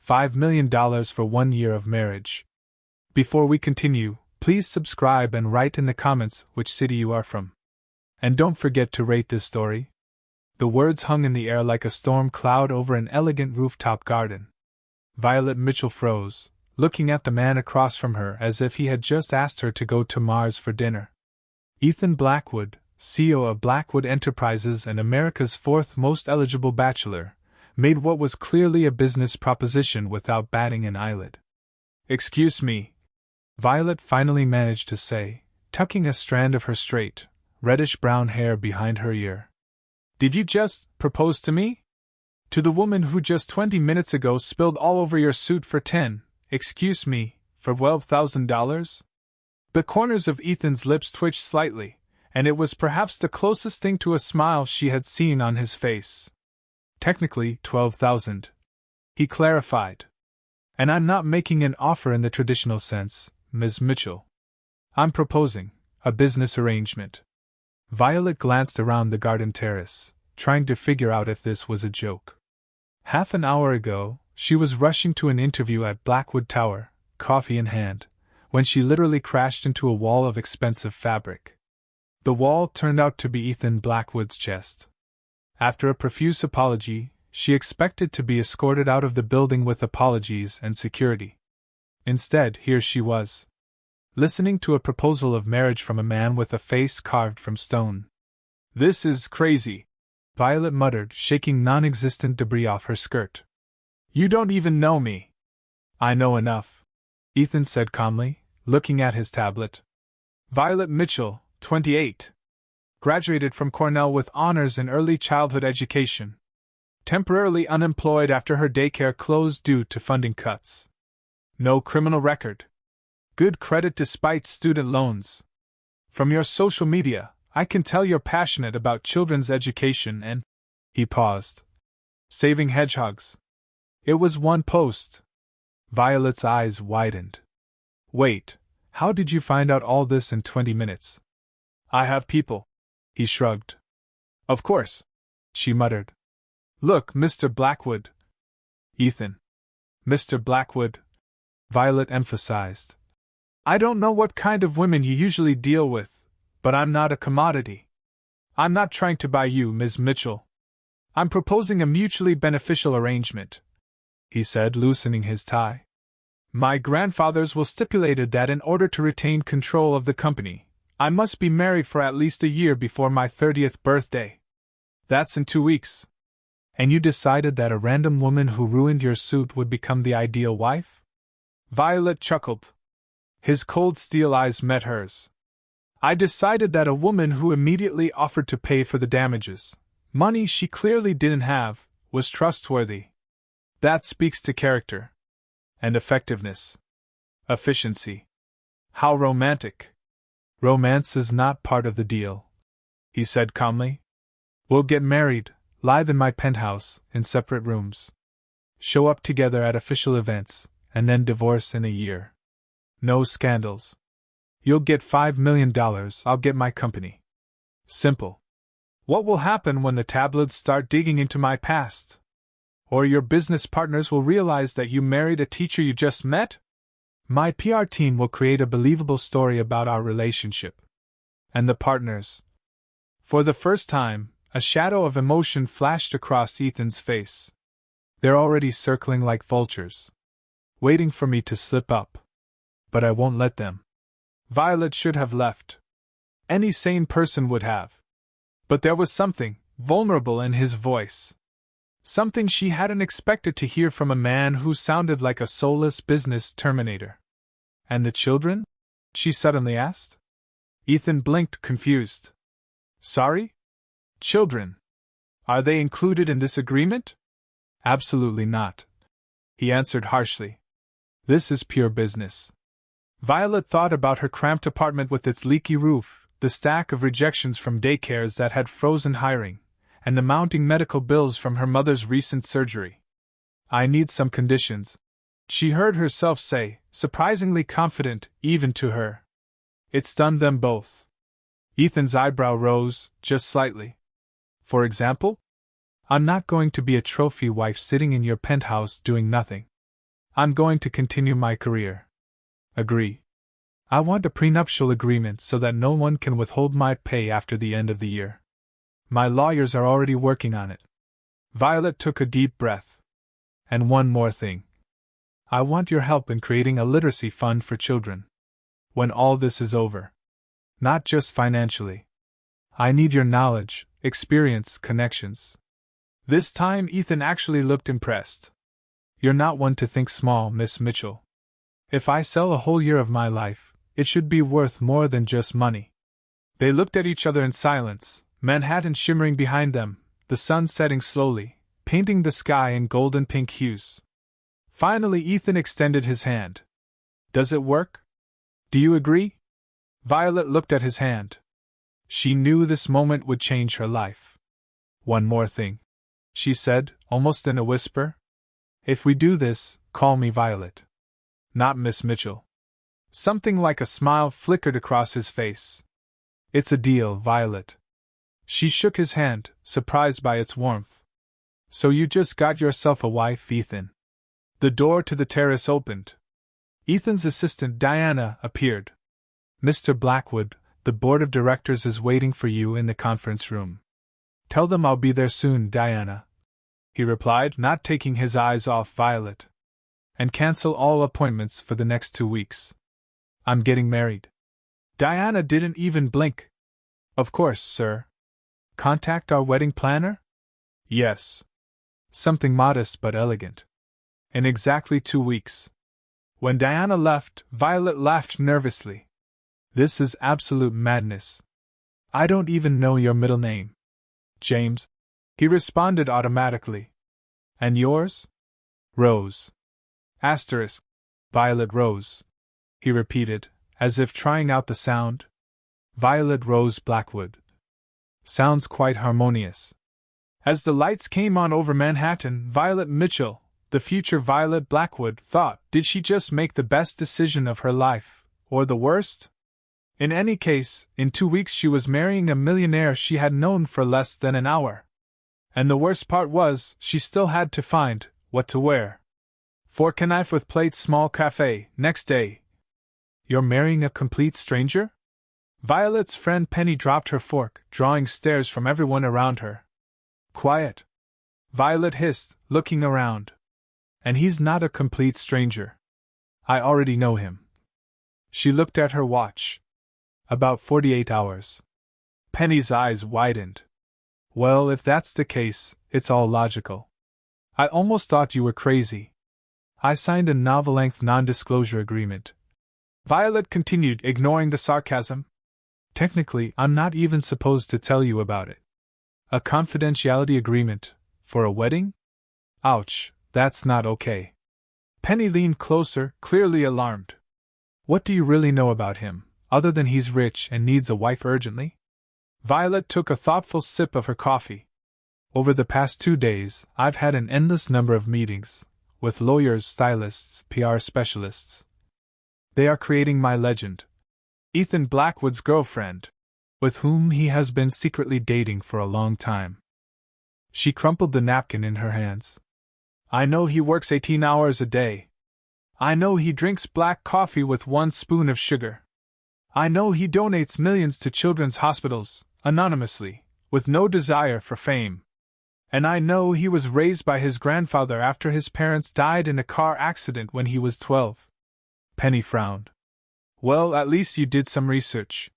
$5 million for 1 year of marriage. Before we continue, please subscribe and write in the comments which city you are from. And don't forget to rate this story. The words hung in the air like a storm cloud over an elegant rooftop garden. Violet Mitchell froze, looking at the man across from her as if he had just asked her to go to Mars for dinner. Ethan Blackwood, CEO of Blackwood Enterprises and America's fourth most eligible bachelor, made what was clearly a business proposition without batting an eyelid. "Excuse me," Violet finally managed to say, tucking a strand of her straight, reddish-brown hair behind her ear. "Did you just propose to me? To the woman who just 20 minutes ago spilled all over your suit for for $12,000? The corners of Ethan's lips twitched slightly, and it was perhaps the closest thing to a smile she had seen on his face. "Technically, 12,000. He clarified. "And I'm not making an offer in the traditional sense, Ms. Mitchell. I'm proposing a business arrangement." Violet glanced around the garden terrace, trying to figure out if this was a joke. Half an hour ago, she was rushing to an interview at Blackwood Tower, coffee in hand, when she literally crashed into a wall of expensive fabric. The wall turned out to be Ethan Blackwood's chest. After a profuse apology, she expected to be escorted out of the building with apologies and security. Instead, here she was, listening to a proposal of marriage from a man with a face carved from stone. "This is crazy," Violet muttered, shaking non-existent debris off her skirt. "You don't even know me." "I know enough," Ethan said calmly, looking at his tablet. "Violet Mitchell, 28. Graduated from Cornell with honors in early childhood education. Temporarily unemployed after her daycare closed due to funding cuts. No criminal record. Good credit despite student loans. From your social media, I can tell you're passionate about children's education and..." He paused. "Saving hedgehogs." It was one post. Violet's eyes widened. "Wait, how did you find out all this in 20 minutes? "I have people." He shrugged. "Of course," she muttered. "Look, Mr. Blackwood." "Ethan." "Mr. Blackwood," Violet emphasized. "I don't know what kind of women you usually deal with, but I'm not a commodity. I'm not trying to buy you, Ms. Mitchell. I'm proposing a mutually beneficial arrangement," he said, loosening his tie. "My grandfathers will stipulated that in order to retain control of the company, I must be married for at least a year before my 30th birthday. That's in 2 weeks. And you decided that a random woman who ruined your suit would become the ideal wife?" Violet chuckled. His cold steel eyes met hers. "I decided that a woman who immediately offered to pay for the damages, money she clearly didn't have, was trustworthy. That speaks to character. And effectiveness. Efficiency. How romantic." "Romance is not part of the deal," he said calmly. "We'll get married, live in my penthouse, in separate rooms. Show up together at official events, and then divorce in a year. No scandals. You'll get $5 million, I'll get my company. Simple. What will happen when the tabloids start digging into my past? Or your business partners will realize that you married a teacher you just met? My PR team will create a believable story about our relationship. And the partners." For the first time, a shadow of emotion flashed across Ethan's face. "They're already circling like vultures, waiting for me to slip up. But I won't let them." Violet should have left. Any sane person would have. But there was something vulnerable in his voice. Something she hadn't expected to hear from a man who sounded like a soulless business terminator. "And the children?" she suddenly asked. Ethan blinked, confused. "Sorry? Children? Are they included in this agreement?" "Absolutely not," he answered harshly. "This is pure business." Violet thought about her cramped apartment with its leaky roof, the stack of rejections from daycares that had frozen hiring, and the mounting medical bills from her mother's recent surgery. "I need some conditions," she heard herself say, surprisingly confident, even to her. It stunned them both. Ethan's eyebrow rose, just slightly. "For example?" "I'm not going to be a trophy wife sitting in your penthouse doing nothing. I'm going to continue my career. Agree. I want a prenuptial agreement so that no one can withhold my pay after the end of the year. My lawyers are already working on it. Violet took a deep breath. And one more thing. I want your help in creating a literacy fund for children. When all this is over. Not just financially. I need your knowledge, experience, connections. This time Ethan actually looked impressed. You're not one to think small, Miss Mitchell. If I sell a whole year of my life, it should be worth more than just money. They looked at each other in silence, Manhattan shimmering behind them, the sun setting slowly, painting the sky in golden pink hues. Finally Ethan extended his hand. Does it work? Do you agree? Violet looked at his hand. She knew this moment would change her life. One more thing, she said, almost in a whisper. If we do this, call me Violet. Not Miss Mitchell. Something like a smile flickered across his face. It's a deal, Violet. She shook his hand, surprised by its warmth. So you just got yourself a wife, Ethan. The door to the terrace opened. Ethan's assistant, Diana, appeared. Mr. Blackwood, the board of directors is waiting for you in the conference room. Tell them I'll be there soon, Diana, he replied, not taking his eyes off Violet. And cancel all appointments for the next 2 weeks. I'm getting married. Diana didn't even blink. Of course, sir. Contact our wedding planner? Yes. Something modest but elegant. In exactly 2 weeks. When Diana left, Violet laughed nervously. This is absolute madness. I don't even know your middle name. James, he responded automatically. And yours? Rose. Asterisk. Violet Rose, he repeated, as if trying out the sound. Violet Rose Blackwood. Sounds quite harmonious. As the lights came on over Manhattan, Violet Mitchell, the future Violet Blackwood, thought, did she just make the best decision of her life, or the worst? In any case, in 2 weeks she was marrying a millionaire she had known for less than an hour. And the worst part was, she still had to find what to wear. Fork and knife with plate, small cafe, next day. You're marrying a complete stranger? Violet's friend Penny dropped her fork, drawing stares from everyone around her. Quiet. Violet hissed, looking around. And he's not a complete stranger. I already know him. She looked at her watch. About 48 hours. Penny's eyes widened. Well, if that's the case, it's all logical. I almost thought you were crazy. I signed a novel-length non-disclosure agreement. Violet continued, ignoring the sarcasm. Technically, I'm not even supposed to tell you about it. A confidentiality agreement, for a wedding? Ouch, that's not okay. Penny leaned closer, clearly alarmed. What do you really know about him, other than he's rich and needs a wife urgently? Violet took a thoughtful sip of her coffee. Over the past 2 days, I've had an endless number of meetings, with lawyers, stylists, PR specialists. They are creating my legend. Ethan Blackwood's girlfriend, with whom he has been secretly dating for a long time. She crumpled the napkin in her hands. I know he works 18 hours a day. I know he drinks black coffee with 1 spoon of sugar. I know he donates millions to children's hospitals, anonymously, with no desire for fame. And I know he was raised by his grandfather after his parents died in a car accident when he was 12. Penny frowned. Well, at least you did some research.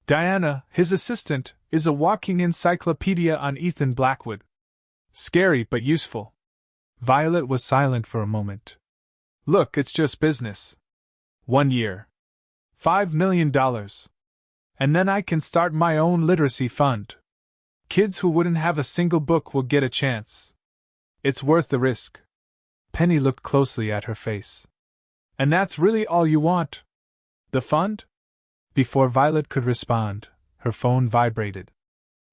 Diana, his assistant, is a walking encyclopedia on Ethan Blackwood. Scary but useful. Violet was silent for a moment. Look, it's just business. 1 year. $5 million. And then I can start my own literacy fund. Kids who wouldn't have a single book will get a chance. It's worth the risk. Penny looked closely at her face. And that's really all you want? The fund? Before Violet could respond, her phone vibrated.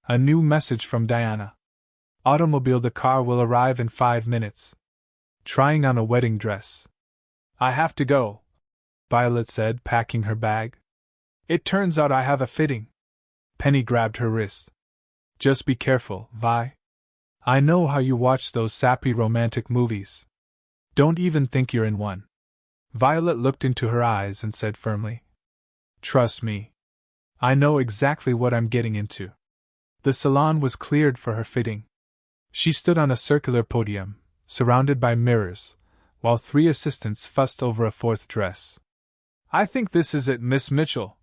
A new message from Diana. Automobile, the car will arrive in 5 minutes. Trying on a wedding dress. I have to go, Violet said, packing her bag. It turns out I have a fitting. Penny grabbed her wrist. Just be careful, Vi. I know how you watch those sappy romantic movies. Don't even think you're in one. Violet looked into her eyes and said firmly, "Trust me. I know exactly what I'm getting into." The salon was cleared for her fitting. She stood on a circular podium, surrounded by mirrors, while 3 assistants fussed over a 4th dress. "I think this is it, Miss Mitchell,"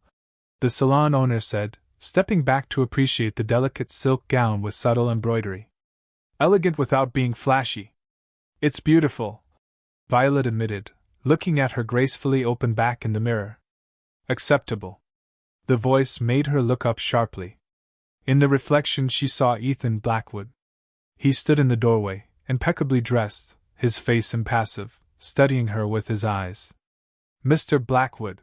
the salon owner said, stepping back to appreciate the delicate silk gown with subtle embroidery. "Elegant without being flashy." "It's beautiful," Violet admitted, looking at her gracefully open back in the mirror. "Acceptable." The voice made her look up sharply. In the reflection she saw Ethan Blackwood. He stood in the doorway, impeccably dressed, his face impassive, studying her with his eyes. "Mr. Blackwood."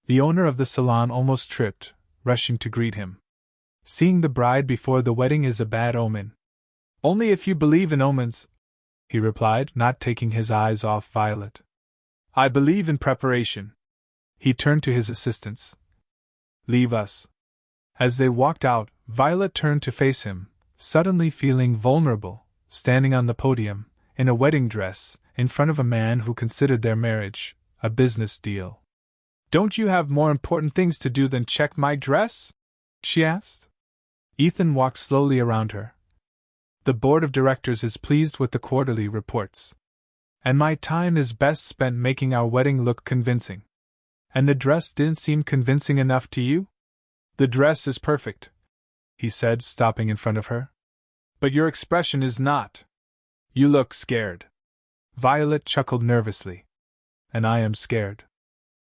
The owner of the salon almost tripped, rushing to greet him. "Seeing the bride before the wedding is a bad omen." "Only if you believe in omens," he replied, not taking his eyes off Violet. "I believe in preparation." He turned to his assistants. "Leave us." As they walked out, Violet turned to face him, suddenly feeling vulnerable, standing on the podium, in a wedding dress, in front of a man who considered their marriage a business deal. "Don't you have more important things to do than check my dress?" she asked. Ethan walked slowly around her. "The board of directors is pleased with the quarterly reports. And my time is best spent making our wedding look convincing." "And the dress didn't seem convincing enough to you?" "The dress is perfect," he said, stopping in front of her. "But your expression is not. You look scared." Violet chuckled nervously. "And I am scared.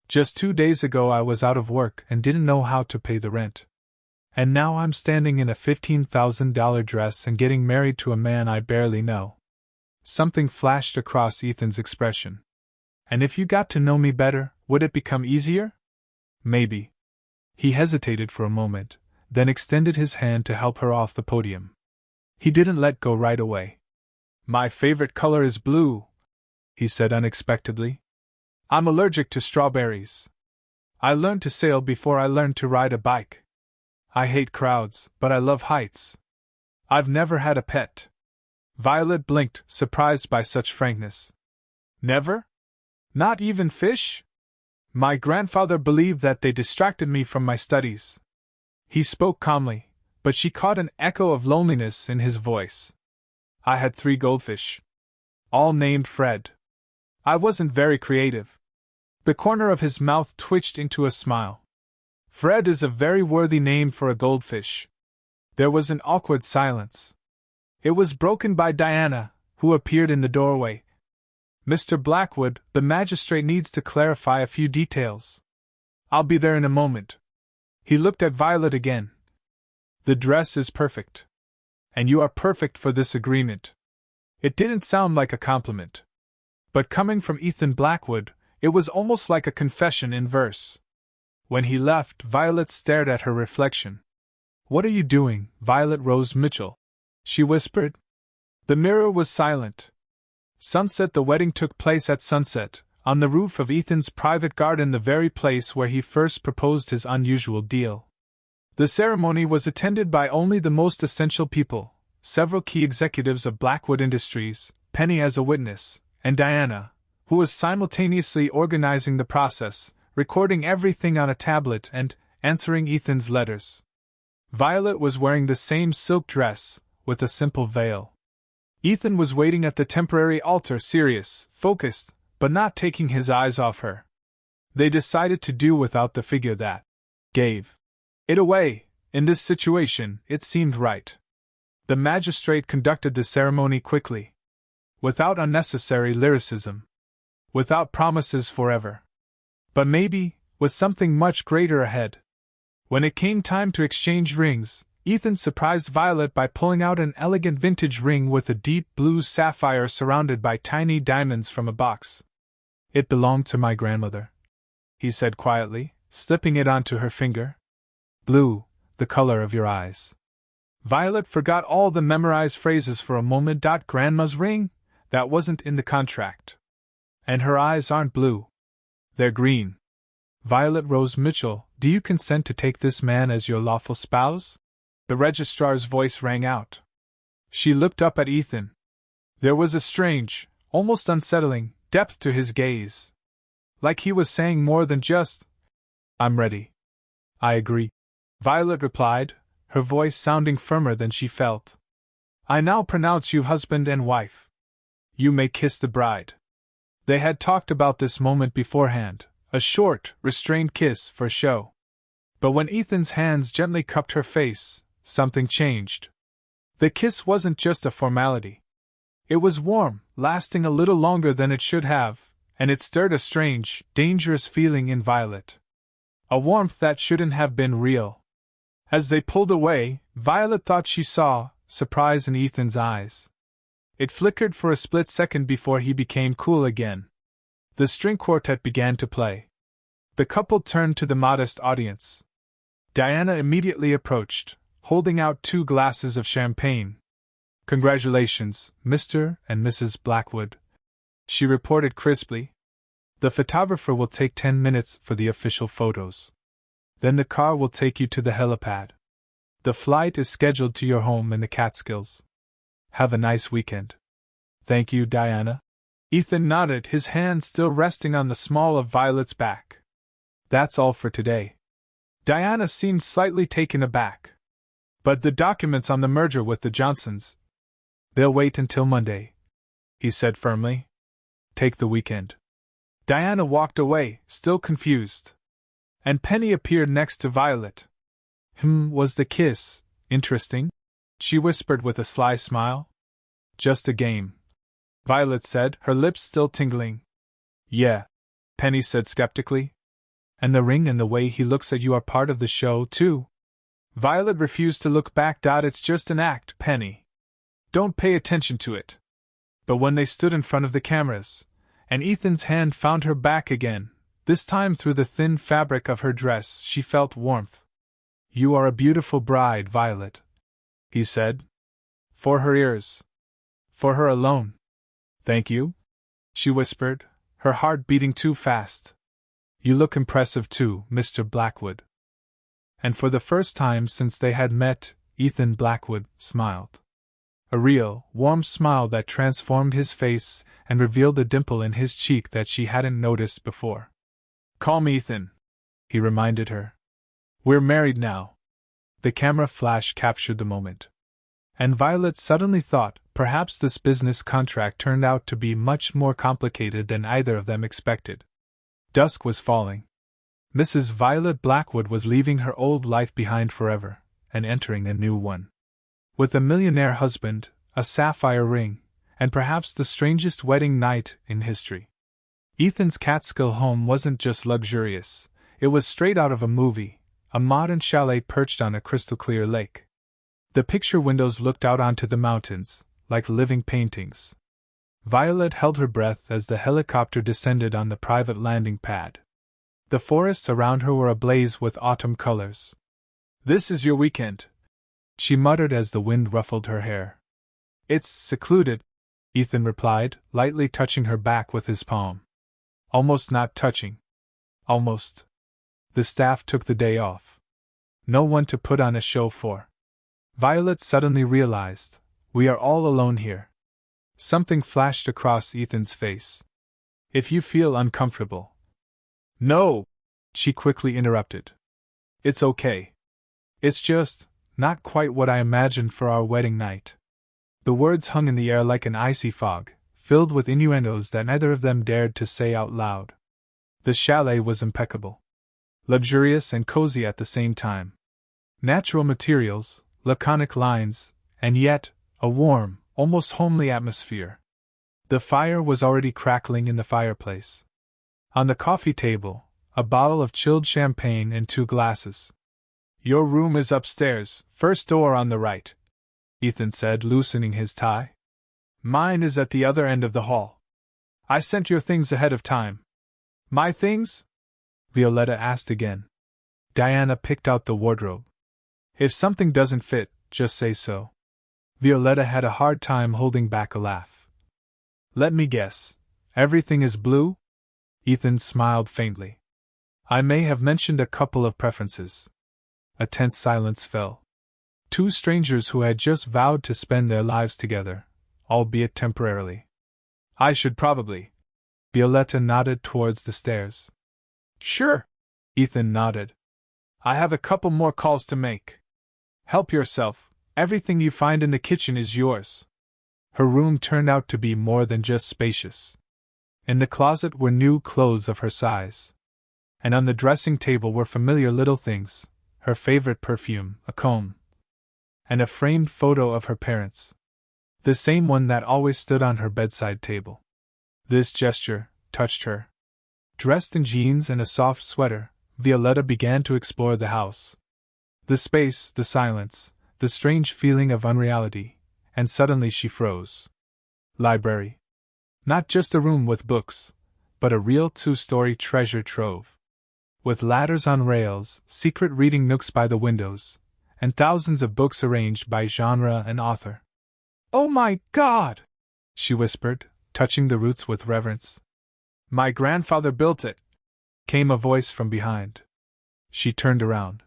Just 2 days ago I was out of work and didn't know how to pay the rent. And now I'm standing in a $15,000 dress and getting married to a man I barely know." Something flashed across Ethan's expression. "And if you got to know me better, would it become easier?" "Maybe." He hesitated for a moment, then extended his hand to help her off the podium. He didn't let go right away. "My favorite color is blue," he said unexpectedly. "I'm allergic to strawberries. I learned to sail before I learned to ride a bike. I hate crowds, but I love heights. I've never had a pet." Violet blinked, surprised by such frankness. "Never? Not even fish?" "My grandfather believed that they distracted me from my studies." He spoke calmly, but she caught an echo of loneliness in his voice. "I had 3 goldfish. All named Fred. I wasn't very creative." The corner of his mouth twitched into a smile. "Fred is a very worthy name for a goldfish." There was an awkward silence. It was broken by Diana, who appeared in the doorway. "Mr. Blackwood, the magistrate needs to clarify a few details." "I'll be there in a moment." He looked at Violet again. "The dress is perfect. And you are perfect for this agreement." It didn't sound like a compliment. But coming from Ethan Blackwood, it was almost like a confession in verse. When he left, Violet stared at her reflection. "What are you doing, Violet Rose Mitchell?" she whispered. The mirror was silent. Sunset. The wedding took place at sunset, on the roof of Ethan's private garden, the very place where he first proposed his unusual deal. The ceremony was attended by only the most essential people, several key executives of Blackwood Industries, Penny as a witness, and Diana, who was simultaneously organizing the process, recording everything on a tablet and answering Ethan's letters. Violet was wearing the same silk dress, with a simple veil. Ethan was waiting at the temporary altar, serious, focused, but not taking his eyes off her. They decided to do without the figure that gave it away. In this situation, it seemed right. The magistrate conducted the ceremony quickly, without unnecessary lyricism, without promises forever. But maybe, with something much greater ahead. When it came time to exchange rings, Ethan surprised Violet by pulling out an elegant vintage ring with a deep blue sapphire surrounded by tiny diamonds from a box. "It belonged to my grandmother," he said quietly, slipping it onto her finger. "Blue, the color of your eyes." Violet forgot all the memorized phrases for a moment. "Grandma's ring? That wasn't in the contract." "And her eyes aren't blue. They're green. Violet Rose Mitchell, do you consent to take this man as your lawful spouse?" The registrar's voice rang out. She looked up at Ethan. There was a strange, almost unsettling, depth to his gaze. Like he was saying more than just, "I'm ready." "I agree," Violet replied, her voice sounding firmer than she felt. "I now pronounce you husband and wife. You may kiss the bride." They had talked about this moment beforehand, a short, restrained kiss for show. But when Ethan's hands gently cupped her face, something changed. The kiss wasn't just a formality. It was warm, lasting a little longer than it should have, and it stirred a strange, dangerous feeling in Violet. A warmth that shouldn't have been real. As they pulled away, Violet thought she saw surprise in Ethan's eyes. It flickered for a split second before he became cool again. The string quartet began to play. The couple turned to the modest audience. Diana immediately approached, holding out 2 glasses of champagne. "Congratulations, Mr. and Mrs. Blackwood," she reported crisply. "The photographer will take 10 minutes for the official photos. Then the car will take you to the helipad. The flight is scheduled to your home in the Catskills. Have a nice weekend." "Thank you, Diana." Ethan nodded, his hand still resting on the small of Violet's back. "That's all for today." Diana seemed slightly taken aback. "But the documents on the merger with the Johnsons—" "They'll wait until Monday," he said firmly. "Take the weekend." Diana walked away, still confused. And Penny appeared next to Violet. Was the kiss interesting?" she whispered with a sly smile. "Just a game," Violet said, her lips still tingling. "Yeah," Penny said skeptically. "And the ring and the way he looks at you are part of the show, too." Violet refused to look back. "It's just an act, Penny. Don't pay attention to it." But when they stood in front of the cameras, and Ethan's hand found her back again, this time through the thin fabric of her dress, she felt warmth. "You are a beautiful bride, Violet," he said. For her ears. For her alone. "Thank you," she whispered, her heart beating too fast. "You look impressive too, Mr. Blackwood." And for the first time since they had met, Ethan Blackwood smiled. A real, warm smile that transformed his face and revealed a dimple in his cheek that she hadn't noticed before. "Call me Ethan," he reminded her. "We're married now." The camera flash captured the moment. And Violet suddenly thought, perhaps this business contract turned out to be much more complicated than either of them expected. Dusk was falling. Mrs. Violet Blackwood was leaving her old life behind forever, and entering a new one. With a millionaire husband, a sapphire ring, and perhaps the strangest wedding night in history. Ethan's Catskill home wasn't just luxurious, it was straight out of a movie, a modern chalet perched on a crystal-clear lake. The picture windows looked out onto the mountains, like living paintings. Violet held her breath as the helicopter descended on the private landing pad. The forests around her were ablaze with autumn colors. "This is your weekend," she muttered as the wind ruffled her hair. "It's secluded," Ethan replied, lightly touching her back with his palm. "Almost not touching. Almost. The staff took the day off. No one to put on a show for." Violet suddenly realized, "We are all alone here." Something flashed across Ethan's face. "If you feel uncomfortable—" "No!" she quickly interrupted. "It's okay. It's just not quite what I imagined for our wedding night." The words hung in the air like an icy fog, filled with innuendos that neither of them dared to say out loud. The chalet was impeccable. Luxurious and cozy at the same time. Natural materials, laconic lines, and yet, a warm, almost homely atmosphere. The fire was already crackling in the fireplace. On the coffee table, a bottle of chilled champagne and 2 glasses. "Your room is upstairs, first door on the right," Ethan said, loosening his tie. "Mine is at the other end of the hall. I sent your things ahead of time." "My things?" Violetta asked again. Diana picked out the wardrobe. "If something doesn't fit, just say so." Violetta had a hard time holding back a laugh. "Let me guess. Everything is blue?" Ethan smiled faintly. "I may have mentioned a couple of preferences." A tense silence fell. 2 strangers who had just vowed to spend their lives together, albeit temporarily. I should probably. Violetta nodded towards the stairs. Sure. Ethan nodded. I have a couple more calls to make. Help yourself, everything you find in the kitchen is yours. Her room turned out to be more than just spacious. In the closet were new clothes of her size. And on the dressing table were familiar little things, her favorite perfume, a comb, and a framed photo of her parents. The same one that always stood on her bedside table. This gesture touched her. Dressed in jeans and a soft sweater, Violetta began to explore the house. The space, the silence, the strange feeling of unreality, and suddenly she froze. Library. Not just a room with books, but a real two-story treasure trove. With ladders on rails, secret reading nooks by the windows, and thousands of books arranged by genre and author. Oh my God! She whispered, touching the roots with reverence. My grandfather built it, came a voice from behind. She turned around.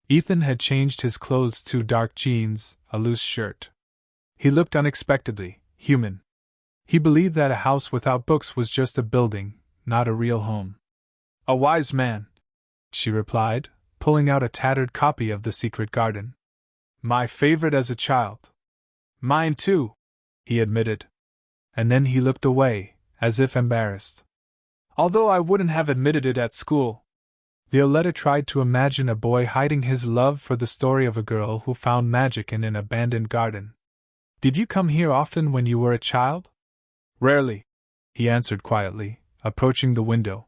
Ethan had changed his clothes to dark jeans, a loose shirt. He looked unexpectedly human. He believed that a house without books was just a building, not a real home. A wise man, she replied, pulling out a tattered copy of The Secret Garden. My favorite as a child. Mine too, he admitted. And then he looked away, as if embarrassed. Although I wouldn't have admitted it at school. Violetta tried to imagine a boy hiding his love for the story of a girl who found magic in an abandoned garden. Did you come here often when you were a child? Rarely, he answered quietly, approaching the window.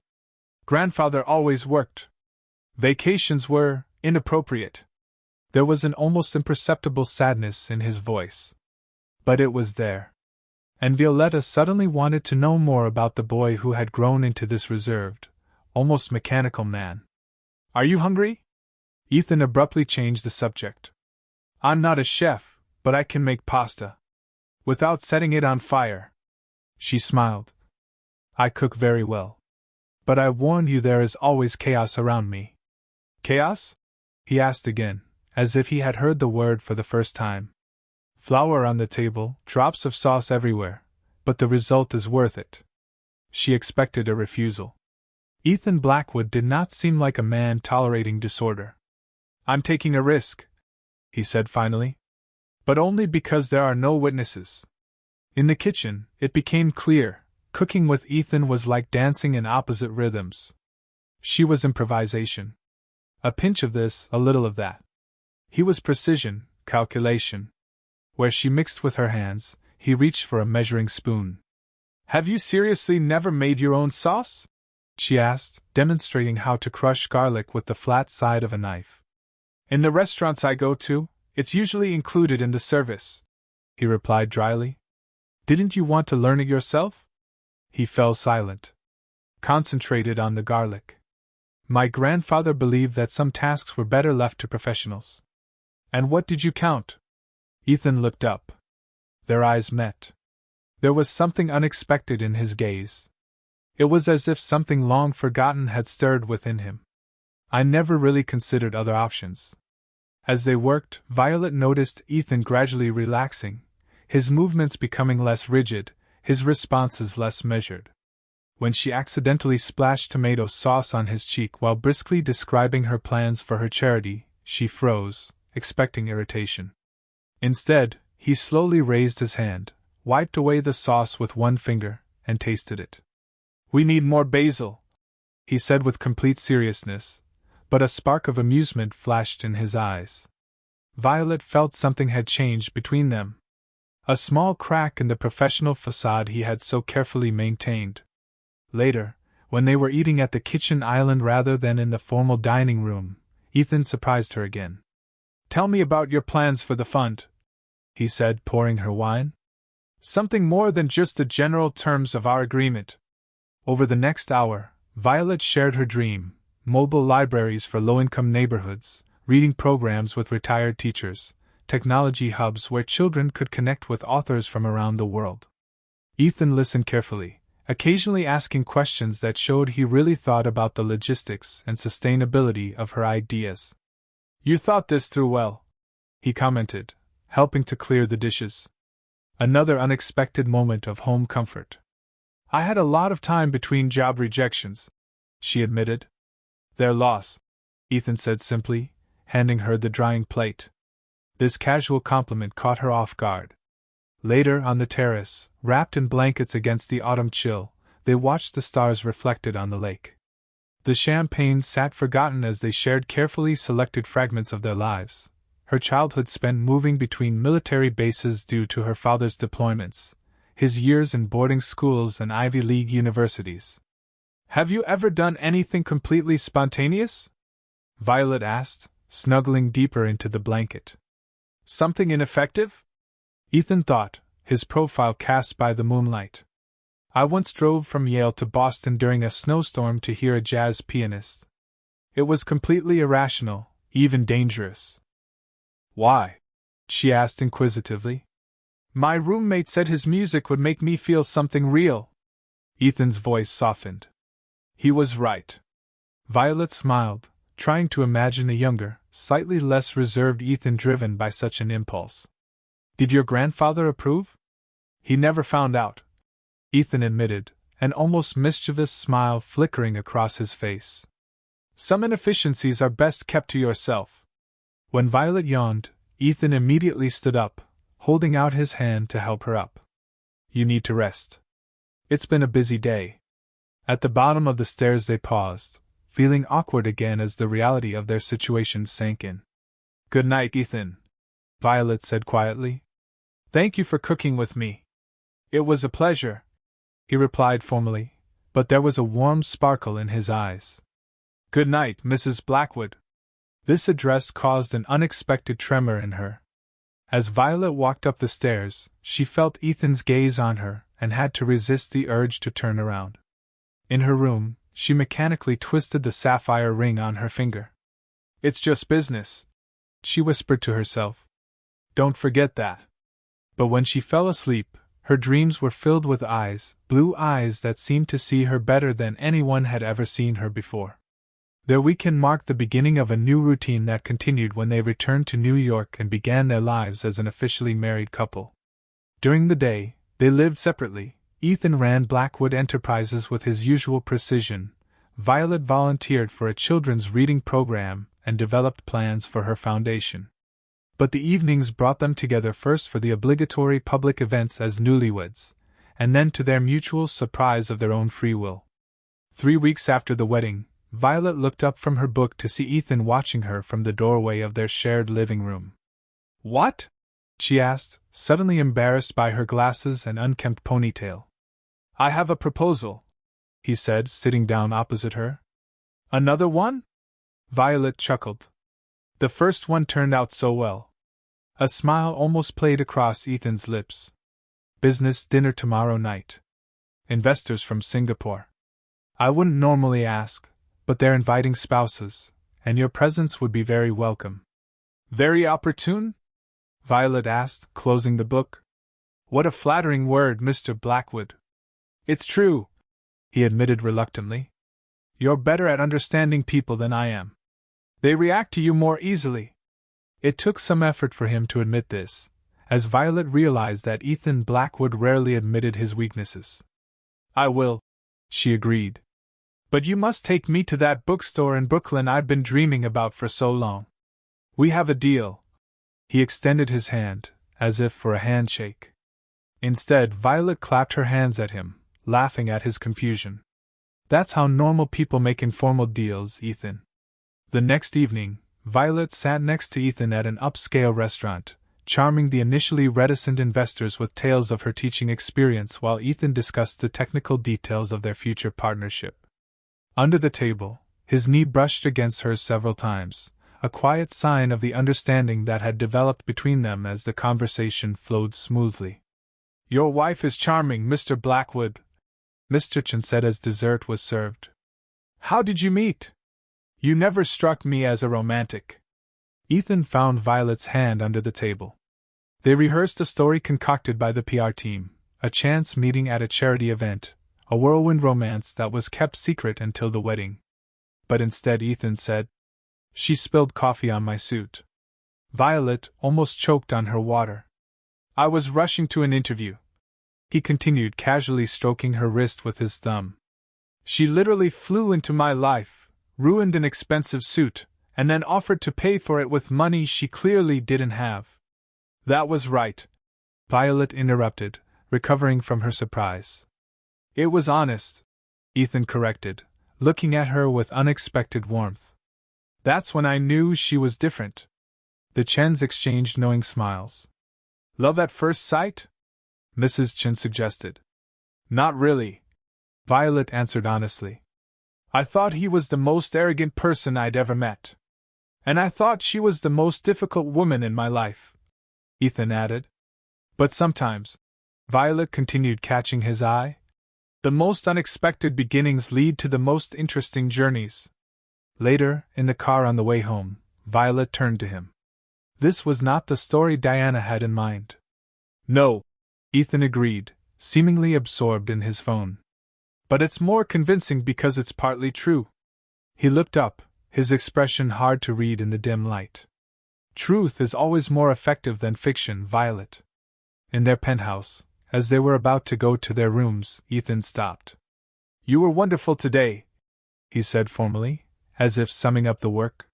Grandfather always worked. Vacations were inappropriate. There was an almost imperceptible sadness in his voice. But it was there. And Violetta suddenly wanted to know more about the boy who had grown into this reserved, almost mechanical man. Are you hungry? Ethan abruptly changed the subject. I'm not a chef, but I can make pasta. Without setting it on fire. She smiled. I cook very well. But I warn you, there is always chaos around me. Chaos? He asked again, as if he had heard the word for the first time. Flour on the table, drops of sauce everywhere, but the result is worth it. She expected a refusal. Ethan Blackwood did not seem like a man tolerating disorder. I'm taking a risk, he said finally. But only because there are no witnesses. In the kitchen, it became clear, cooking with Ethan was like dancing in opposite rhythms. She was improvisation. A pinch of this, a little of that. He was precision, calculation. Where she mixed with her hands, he reached for a measuring spoon. Have you seriously never made your own sauce? She asked, demonstrating how to crush garlic with the flat side of a knife. In the restaurants I go to, it's usually included in the service, he replied dryly. Didn't you want to learn it yourself? He fell silent. Concentrated on the garlic. My grandfather believed that some tasks were better left to professionals. And what did you count? Ethan looked up. Their eyes met. There was something unexpected in his gaze. It was as if something long forgotten had stirred within him. I never really considered other options. As they worked, Violet noticed Ethan gradually relaxing, his movements becoming less rigid, his responses less measured. When she accidentally splashed tomato sauce on his cheek while briskly describing her plans for her charity, she froze, expecting irritation. Instead, he slowly raised his hand, wiped away the sauce with one finger, and tasted it. We need more basil, he said with complete seriousness, but a spark of amusement flashed in his eyes. Violet felt something had changed between them. A small crack in the professional facade he had so carefully maintained. Later, when they were eating at the kitchen island rather than in the formal dining room, Ethan surprised her again. Tell me about your plans for the fund, he said, pouring her wine. Something more than just the general terms of our agreement. Over the next hour, Violet shared her dream: mobile libraries for low-income neighborhoods, reading programs with retired teachers, technology hubs where children could connect with authors from around the world. Ethan listened carefully, occasionally asking questions that showed he really thought about the logistics and sustainability of her ideas. You thought this through well, he commented, helping to clear the dishes. Another unexpected moment of home comfort. I had a lot of time between job rejections, she admitted. Their loss, Ethan said simply, handing her the drying plate. This casual compliment caught her off guard. Later, on the terrace, wrapped in blankets against the autumn chill, they watched the stars reflected on the lake. The champagne sat forgotten as they shared carefully selected fragments of their lives, her childhood spent moving between military bases due to her father's deployments, his years in boarding schools and Ivy League universities. Have you ever done anything completely spontaneous? Violet asked, snuggling deeper into the blanket. Something ineffective? Ethan thought, his profile cast by the moonlight. I once drove from Yale to Boston during a snowstorm to hear a jazz pianist. It was completely irrational, even dangerous. Why? She asked inquisitively. My roommate said his music would make me feel something real. Ethan's voice softened. He was right. Violet smiled, trying to imagine a younger, slightly less reserved Ethan driven by such an impulse. Did your grandfather approve? He never found out, Ethan admitted, an almost mischievous smile flickering across his face. Some inefficiencies are best kept to yourself. When Violet yawned, Ethan immediately stood up, holding out his hand to help her up. You need to rest. It's been a busy day. At the bottom of the stairs they paused, feeling awkward again as the reality of their situation sank in. Good night, Ethan, Violet said quietly. Thank you for cooking with me. It was a pleasure, he replied formally, but there was a warm sparkle in his eyes. Good night, Mrs. Blackwood. This address caused an unexpected tremor in her. As Violet walked up the stairs, she felt Ethan's gaze on her and had to resist the urge to turn around. In her room, she mechanically twisted the sapphire ring on her finger. It's just business, she whispered to herself. Don't forget that. But when she fell asleep, her dreams were filled with eyes, blue eyes that seemed to see her better than anyone had ever seen her before. Their weekend marked the beginning of a new routine that continued when they returned to New York and began their lives as an officially married couple. During the day, they lived separately. Ethan ran Blackwood Enterprises with his usual precision. Violet volunteered for a children's reading program and developed plans for her foundation. But the evenings brought them together first for the obligatory public events as newlyweds, and then to their mutual surprise of their own free will. 3 weeks after the wedding, Violet looked up from her book to see Ethan watching her from the doorway of their shared living room. What? She asked, suddenly embarrassed by her glasses and unkempt ponytail. I have a proposal, he said, sitting down opposite her. Another one? Violet chuckled. The first one turned out so well. A smile almost played across Ethan's lips. Business dinner tomorrow night. Investors from Singapore. I wouldn't normally ask, but they're inviting spouses, and your presence would be very welcome. Very opportune? Violet asked, closing the book. What a flattering word, Mr. Blackwood. It's true, he admitted reluctantly. You're better at understanding people than I am. They react to you more easily. It took some effort for him to admit this, as Violet realized that Ethan Blackwood rarely admitted his weaknesses. I will, she agreed. But you must take me to that bookstore in Brooklyn I've been dreaming about for so long. We have a deal. He extended his hand, as if for a handshake. Instead, Violet clapped her hands at him, laughing at his confusion. That's how normal people make informal deals, Ethan. The next evening, Violet sat next to Ethan at an upscale restaurant, charming the initially reticent investors with tales of her teaching experience while Ethan discussed the technical details of their future partnership. Under the table, his knee brushed against hers several times, a quiet sign of the understanding that had developed between them as the conversation flowed smoothly. Your wife is charming, Mr. Blackwood, Mr. Chen said as dessert was served. How did you meet? You never struck me as a romantic. Ethan found Violet's hand under the table. They rehearsed a story concocted by the PR team, a chance meeting at a charity event, a whirlwind romance that was kept secret until the wedding. But instead, Ethan said, She spilled coffee on my suit. Violet almost choked on her water. I was rushing to an interview. he continued, casually stroking her wrist with his thumb. She literally flew into my life, ruined an expensive suit, and then offered to pay for it with money she clearly didn't have. That was right, Violet interrupted, recovering from her surprise. It was honest, Ethan corrected, looking at her with unexpected warmth. That's when I knew she was different. The Chens exchanged knowing smiles. Love at first sight? Mrs. Chen suggested. Not really, Violet answered honestly. I thought he was the most arrogant person I'd ever met. And I thought she was the most difficult woman in my life, Ethan added. But sometimes, Violet continued, catching his eye, the most unexpected beginnings lead to the most interesting journeys. Later, in the car on the way home, Violet turned to him. This was not the story Diana had in mind. No, Ethan agreed, seemingly absorbed in his phone. But it's more convincing because it's partly true. He looked up, his expression hard to read in the dim light. Truth is always more effective than fiction, Violet. In their penthouse, as they were about to go to their rooms, Ethan stopped. You were wonderful today, he said formally, as if summing up the work.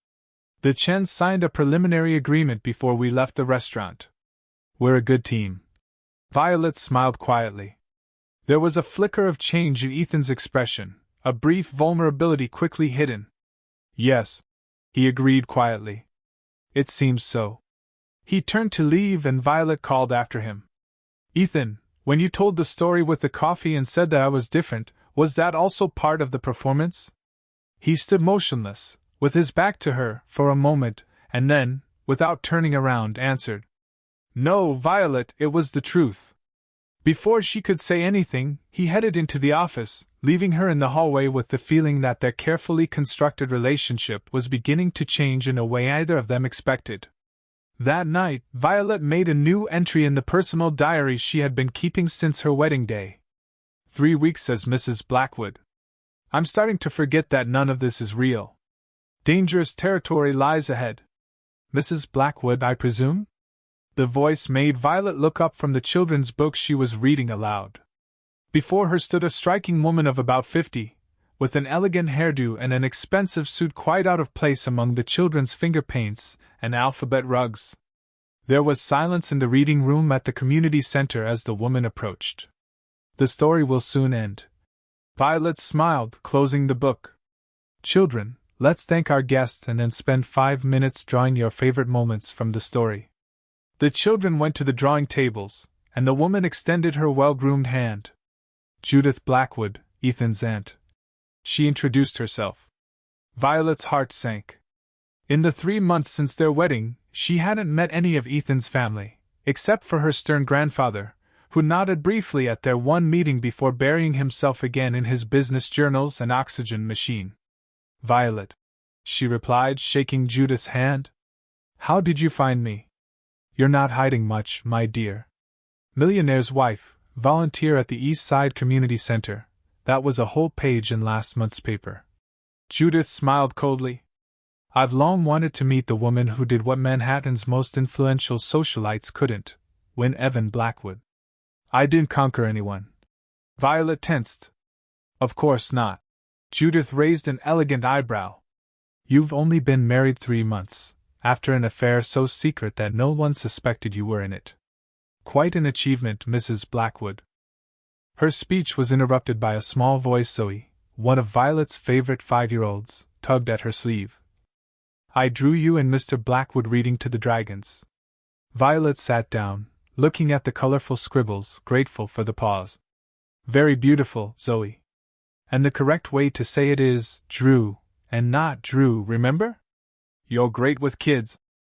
The Chens signed a preliminary agreement before we left the restaurant. We're a good team. Violet smiled quietly. There was a flicker of change in Ethan's expression, a brief vulnerability quickly hidden. Yes, he agreed quietly. It seems so. He turned to leave and Violet called after him. Ethan, when you told the story with the coffee and said that I was different, was that also part of the performance? He stood motionless, with his back to her, for a moment, and then, without turning around, answered. No, Violet, it was the truth. Before she could say anything, he headed into the office, leaving her in the hallway with the feeling that their carefully constructed relationship was beginning to change in a way either of them expected. That night, Violet made a new entry in the personal diary she had been keeping since her wedding day. 3 weeks as Mrs. Blackwood. I'm starting to forget that none of this is real. Dangerous territory lies ahead. Mrs. Blackwood, I presume? The voice made Violet look up from the children's book she was reading aloud. Before her stood a striking woman of about 50, with an elegant hairdo and an expensive suit quite out of place among the children's finger paints and alphabet rugs. There was silence in the reading room at the community center as the woman approached. The story will soon end. Violet smiled, closing the book. Children, let's thank our guests and then spend 5 minutes drawing your favorite moments from the story. The children went to the drawing tables, and the woman extended her well-groomed hand. Judith Blackwood, Ethan's aunt. She introduced herself. Violet's heart sank. In the 3 months since their wedding, she hadn't met any of Ethan's family, except for her stern grandfather, who nodded briefly at their one meeting before burying himself again in his business journals and oxygen machine. Violet, she replied, shaking Judith's hand. How did you find me? You're not hiding much, my dear. Millionaire's wife, volunteer at the East Side Community Center. That was a whole page in last month's paper. Judith smiled coldly. I've long wanted to meet the woman who did what Manhattan's most influential socialites couldn't, win Evan Blackwood. I didn't conquer anyone. Violet tensed. Of course not. Judith raised an elegant eyebrow. You've only been married 3 months. After an affair so secret that no one suspected you were in it. Quite an achievement, Mrs. Blackwood. Her speech was interrupted by a small voice. Zoe, one of Violet's favorite 5-year-olds, tugged at her sleeve. I drew you and Mr. Blackwood reading to the dragons. Violet sat down, looking at the colorful scribbles, grateful for the pause. Very beautiful, Zoe. And the correct way to say it is, drew, and not drew, remember? You're great with kids,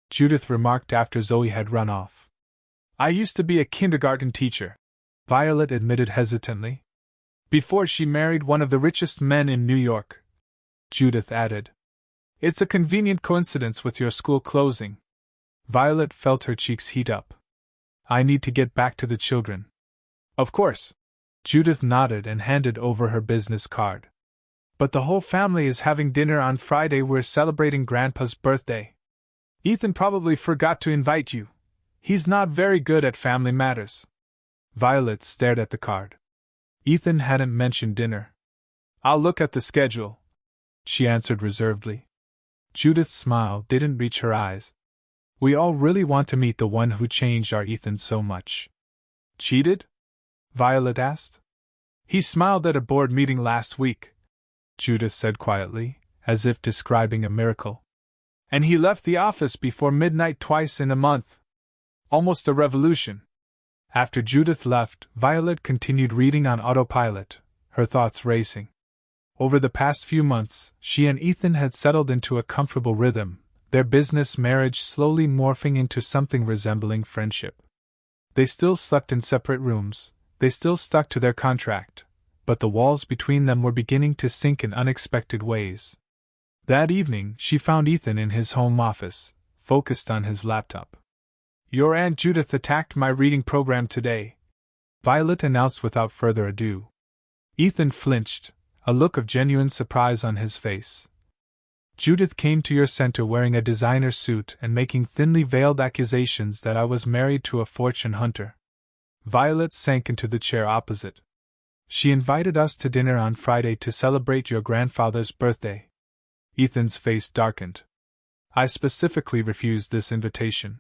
Judith remarked after Zoe had run off. I used to be a kindergarten teacher, Violet admitted hesitantly. Before she married one of the richest men in New York, Judith added. It's a convenient coincidence with your school closing. Violet felt her cheeks heat up. I need to get back to the children. Of course. Judith nodded and handed over her business card. But the whole family is having dinner on Friday. We're celebrating Grandpa's birthday. Ethan probably forgot to invite you. He's not very good at family matters. Violet stared at the card. Ethan hadn't mentioned dinner. "I'll look at the schedule," she answered reservedly. Judith's smile didn't reach her eyes. "We all really want to meet the one who changed our Ethan so much." "Cheated?" Violet asked. "He smiled at a board meeting last week," Judith said quietly, as if describing a miracle. "And he left the office before midnight twice in a month. Almost a revolution." After Judith left, Violet continued reading on autopilot, her thoughts racing. Over the past few months, she and Ethan had settled into a comfortable rhythm, their business marriage slowly morphing into something resembling friendship. They still slept in separate rooms, they still stuck to their contract, but the walls between them were beginning to sink in unexpected ways. That evening, she found Ethan in his home office, focused on his laptop. "Your Aunt Judith attacked my reading program today," Violet announced without further ado. Ethan flinched, a look of genuine surprise on his face. "Judith came to your center wearing a designer suit and making thinly veiled accusations that I was married to a fortune hunter." Violet sank into the chair opposite. "She invited us to dinner on Friday to celebrate your grandfather's birthday." Ethan's face darkened. "I specifically refused this invitation.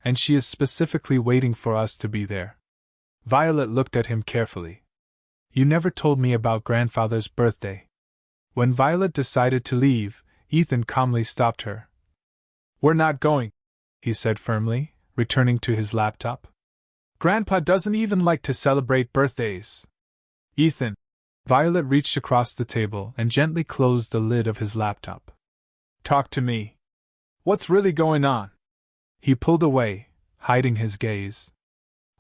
And she is specifically waiting for us to be there." Violet looked at him carefully. "You never told me about grandfather's birthday." When Violet decided to leave, Ethan calmly stopped her. "We're not going," he said firmly, returning to his laptop. "Grandpa doesn't even like to celebrate birthdays." "Ethan." Violet reached across the table and gently closed the lid of his laptop. "Talk to me. What's really going on?" He pulled away, hiding his gaze.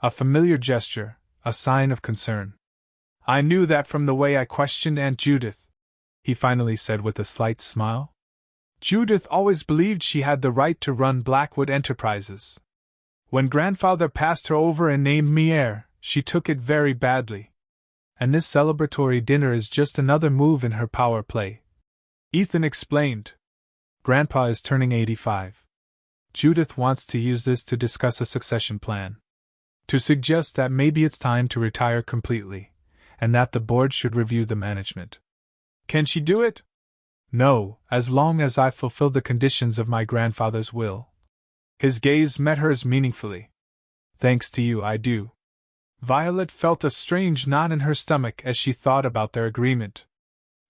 A familiar gesture, a sign of concern. "I knew that from the way I questioned Aunt Judith," he finally said with a slight smile. "Judith always believed she had the right to run Blackwood Enterprises. When grandfather passed her over and named me heir, she took it very badly. And this celebratory dinner is just another move in her power play." Ethan explained. "Grandpa is turning 85. Judith wants to use this to discuss a succession plan. To suggest that maybe it's time to retire completely, and that the board should review the management." "Can she do it?" "No, as long as I fulfill the conditions of my grandfather's will." His gaze met hers meaningfully. "Thanks to you, I do." Violet felt a strange knot in her stomach as she thought about their agreement.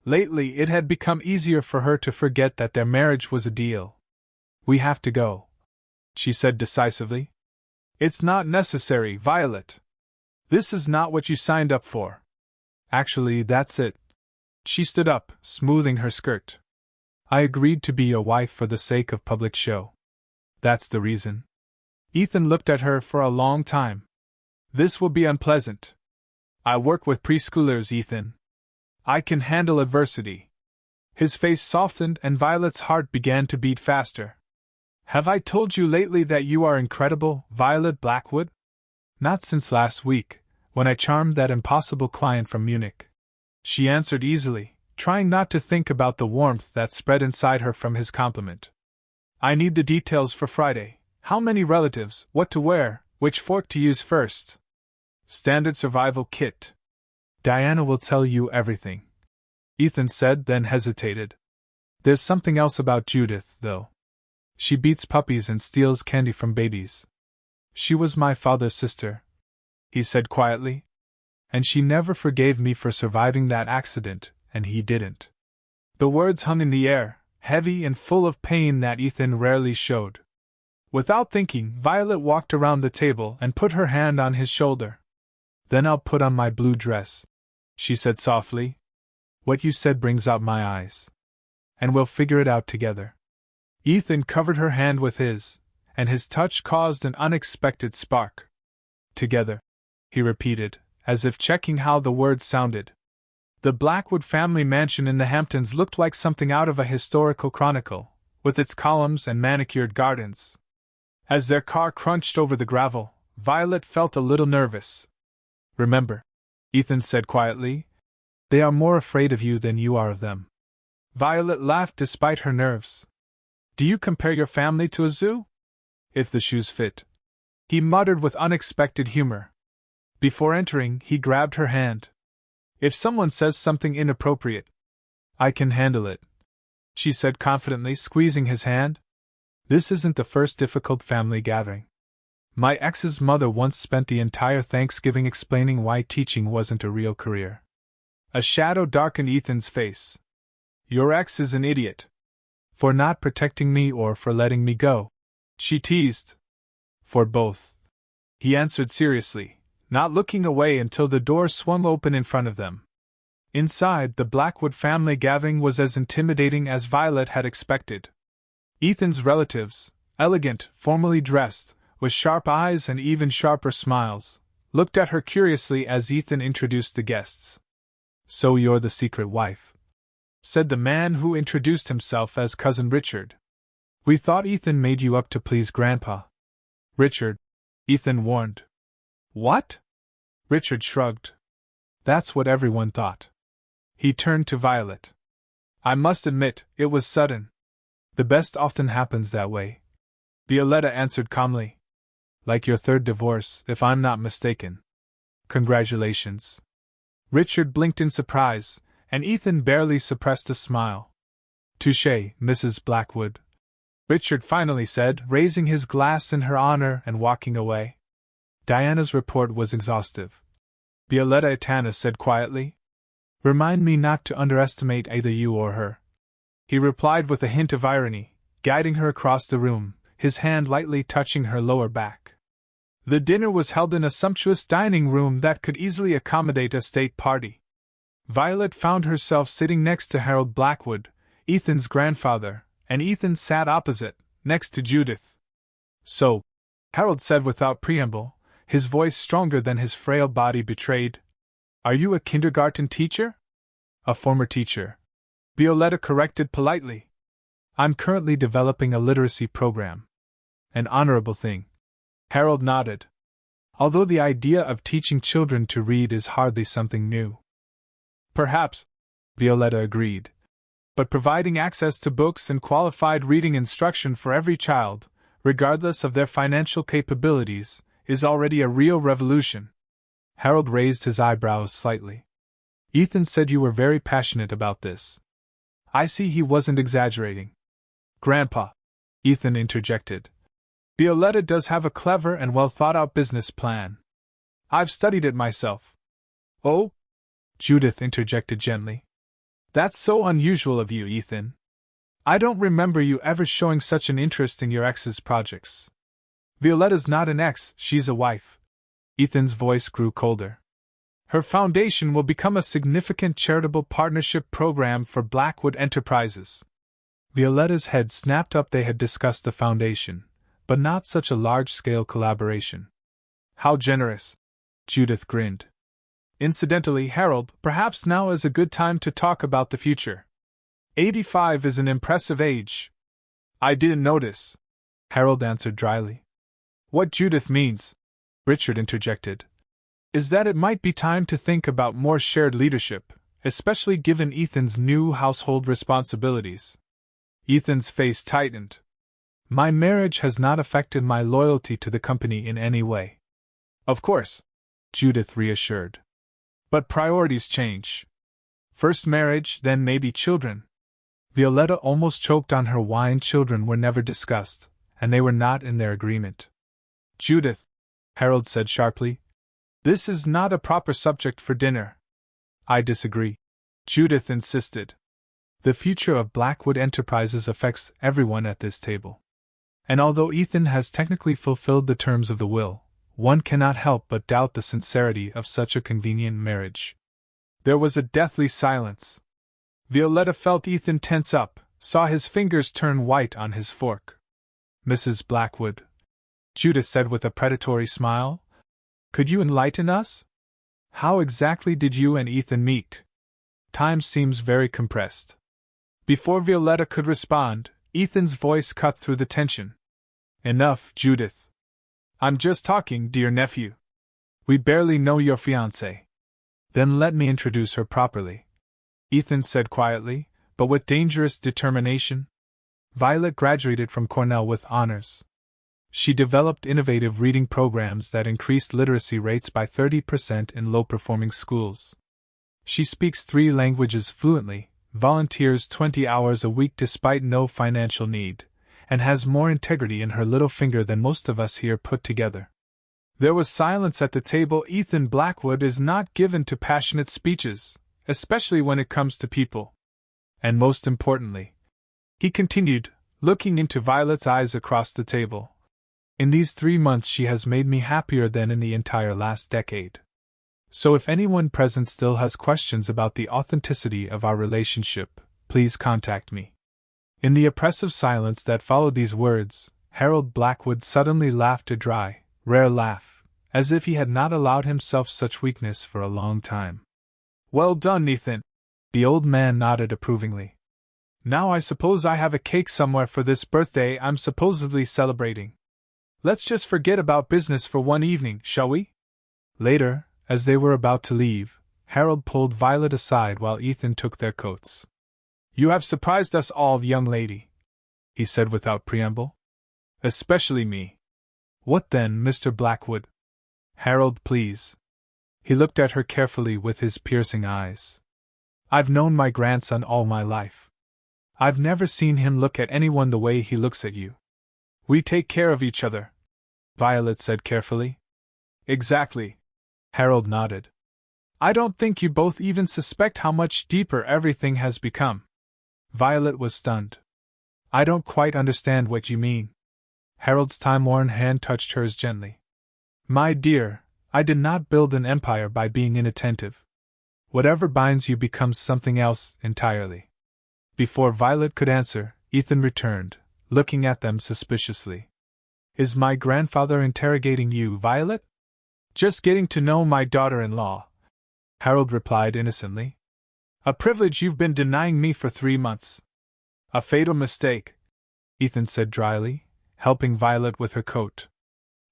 Lately, it had become easier for her to forget that their marriage was a deal. "We have to go," she said decisively. "It's not necessary, Violet. This is not what you signed up for." "Actually, that's it." She stood up, smoothing her skirt. "I agreed to be your wife for the sake of public show. That's the reason." Ethan looked at her for a long time. "This will be unpleasant. I work with preschoolers, Ethan. I can handle adversity." His face softened and Violet's heart began to beat faster. "Have I told you lately that you are incredible, Violet Blackwood?" "Not since last week, when I charmed that impossible client from Munich," she answered easily, trying not to think about the warmth that spread inside her from his compliment. "I need the details for Friday. How many relatives, what to wear, which fork to use first." "Standard survival kit." "Diana will tell you everything," Ethan said, then hesitated. "There's something else about Judith, though. She beats puppies and steals candy from babies. She was my father's sister," he said quietly. "And she never forgave me for surviving that accident, and he didn't." The words hung in the air, heavy and full of pain that Ethan rarely showed. Without thinking, Violet walked around the table and put her hand on his shoulder. "Then I'll put on my blue dress," she said softly. "What you said brings out my eyes. And we'll figure it out together." Ethan covered her hand with his, and his touch caused an unexpected spark. "Together," he repeated, as if checking how the words sounded. The Blackwood family mansion in the Hamptons looked like something out of a historical chronicle, with its columns and manicured gardens. As their car crunched over the gravel, Violet felt a little nervous. "Remember," Ethan said quietly, "they are more afraid of you than you are of them." Violet laughed despite her nerves. "Do you compare your family to a zoo?" "If the shoes fit," he muttered with unexpected humor. Before entering, he grabbed her hand. If someone says something inappropriate, I can handle it, she said confidently, squeezing his hand. This isn't the first difficult family gathering. My ex's mother once spent the entire Thanksgiving explaining why teaching wasn't a real career. A shadow darkened Ethan's face. Your ex is an idiot. For not protecting me or for letting me go, she teased. For both, he answered seriously, not looking away until the door swung open in front of them. Inside, the Blackwood family gathering was as intimidating as Violet had expected. Ethan's relatives, elegant, formally dressed, with sharp eyes and even sharper smiles, looked at her curiously as Ethan introduced the guests. So you're the secret wife, said the man who introduced himself as Cousin Richard. We thought Ethan made you up to please Grandpa. Richard, Ethan warned. What? Richard shrugged. That's what everyone thought. He turned to Violet. I must admit, it was sudden. The best often happens that way. Violetta answered calmly. Like your third divorce, if I'm not mistaken. Congratulations. Richard blinked in surprise, and Ethan barely suppressed a smile. Touché, Mrs. Blackwood, Richard finally said, raising his glass in her honor and walking away. Diana's report was exhaustive. Violetta Etana said quietly. Remind me not to underestimate either you or her. He replied with a hint of irony, guiding her across the room, his hand lightly touching her lower back. The dinner was held in a sumptuous dining room that could easily accommodate a state party. Violet found herself sitting next to Harold Blackwood, Ethan's grandfather, and Ethan sat opposite, next to Judith. So, Harold said without preamble, his voice stronger than his frail body betrayed. Are you a kindergarten teacher? A former teacher, Violetta corrected politely. I'm currently developing a literacy program. An honorable thing. Harold nodded. Although the idea of teaching children to read is hardly something new. Perhaps, Violetta agreed. But providing access to books and qualified reading instruction for every child, regardless of their financial capabilities, is already a real revolution. Harold raised his eyebrows slightly. Ethan said you were very passionate about this. I see he wasn't exaggerating. Grandpa, Ethan interjected. Violetta does have a clever and well-thought-out business plan. I've studied it myself. Oh? Judith interjected gently. That's so unusual of you, Ethan. I don't remember you ever showing such an interest in your ex's projects. Violetta's not an ex, she's a wife. Ethan's voice grew colder. Her foundation will become a significant charitable partnership program for Blackwood Enterprises. Violetta's head snapped up. They had discussed the foundation, but not such a large-scale collaboration. How generous! Judith grinned. Incidentally, Harold, perhaps now is a good time to talk about the future. 85 is an impressive age. I didn't notice, Harold answered dryly. What Judith means, Richard interjected, is that it might be time to think about more shared leadership, especially given Ethan's new household responsibilities. Ethan's face tightened. My marriage has not affected my loyalty to the company in any way. Of course, Judith reassured. But priorities change. First marriage, then maybe children. Violetta almost choked on her wine. Children were never discussed, and they were not in their agreement. Judith, Harold said sharply, this is not a proper subject for dinner. I disagree, Judith insisted. The future of Blackwood Enterprises affects everyone at this table. And although Ethan has technically fulfilled the terms of the will, one cannot help but doubt the sincerity of such a convenient marriage. There was a deathly silence. Violetta felt Ethan tense up, saw his fingers turn white on his fork. Mrs. Blackwood, Judith said with a predatory smile, could you enlighten us? How exactly did you and Ethan meet? Time seems very compressed. Before Violetta could respond, Ethan's voice cut through the tension. Enough, Judith. I'm just talking, dear nephew. We barely know your fiancée. Then let me introduce her properly, Ethan said quietly, but with dangerous determination. Violet graduated from Cornell with honors. She developed innovative reading programs that increased literacy rates by 30% in low-performing schools. She speaks 3 languages fluently, volunteers 20 hours a week despite no financial need, and has more integrity in her little finger than most of us here put together. There was silence at the table. Ethan Blackwood is not given to passionate speeches, especially when it comes to people. And most importantly, he continued, looking into Violet's eyes across the table, in these 3 months she has made me happier than in the entire last decade. So if anyone present still has questions about the authenticity of our relationship, please contact me. In the oppressive silence that followed these words, Harold Blackwood suddenly laughed a dry, rare laugh, as if he had not allowed himself such weakness for a long time. Well done, Ethan. The old man nodded approvingly. Now I suppose I have a cake somewhere for this birthday I'm supposedly celebrating. Let's just forget about business for one evening, shall we? Later, as they were about to leave, Harold pulled Violet aside while Ethan took their coats. You have surprised us all, young lady, he said without preamble. Especially me. What then, Mr. Blackwood? Harold, please. He looked at her carefully with his piercing eyes. I've known my grandson all my life. I've never seen him look at anyone the way he looks at you. We take care of each other, Violet said carefully. Exactly. Harold nodded. I don't think you both even suspect how much deeper everything has become. Violet was stunned. I don't quite understand what you mean. Harold's time-worn hand touched hers gently. My dear, I did not build an empire by being inattentive. Whatever binds you becomes something else entirely. Before Violet could answer, Ethan returned, looking at them suspiciously. Is my grandfather interrogating you, Violet? Just getting to know my daughter-in-law, Harold replied innocently. A privilege you've been denying me for 3 months. A fatal mistake, Ethan said dryly, helping Violet with her coat.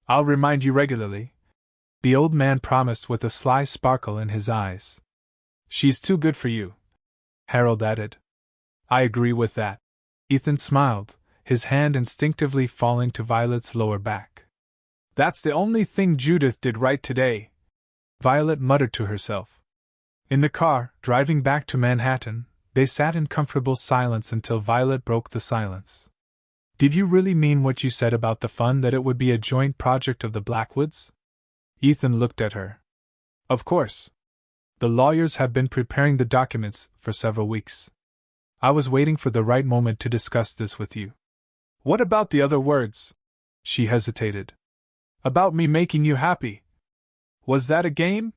I'll remind you regularly, the old man promised with a sly sparkle in his eyes. She's too good for you, Harold added. I agree with that. Ethan smiled, his hand instinctively falling to Violet's lower back. That's the only thing Judith did right today, Violet muttered to herself. In the car, driving back to Manhattan, they sat in comfortable silence until Violet broke the silence. Did you really mean what you said about the fund, that it would be a joint project of the Blackwoods? Ethan looked at her. Of course. The lawyers have been preparing the documents for several weeks. I was waiting for the right moment to discuss this with you. What about the other words? She hesitated. About me making you happy. Was that a game?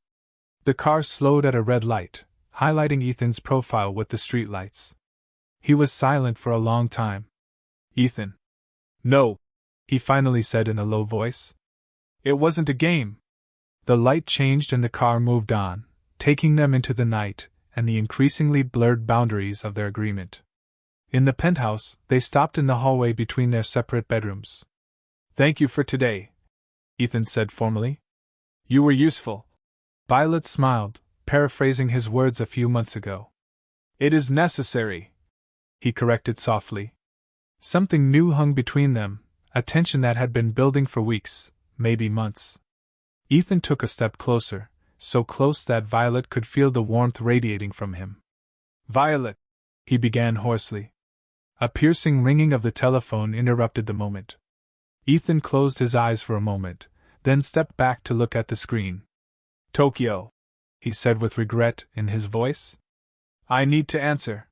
The car slowed at a red light, highlighting Ethan's profile with the streetlights. He was silent for a long time. Ethan. No, he finally said in a low voice. It wasn't a game. The light changed and the car moved on, taking them into the night and the increasingly blurred boundaries of their agreement. In the penthouse, they stopped in the hallway between their separate bedrooms. Thank you for today, Ethan said formally. You were useful. Violet smiled, paraphrasing his words a few months ago. It is necessary, he corrected softly. Something new hung between them, a tension that had been building for weeks, maybe months. Ethan took a step closer, so close that Violet could feel the warmth radiating from him. Violet, he began hoarsely. A piercing ringing of the telephone interrupted the moment. Ethan closed his eyes for a moment, then stepped back to look at the screen. Tokyo, he said with regret in his voice. I need to answer.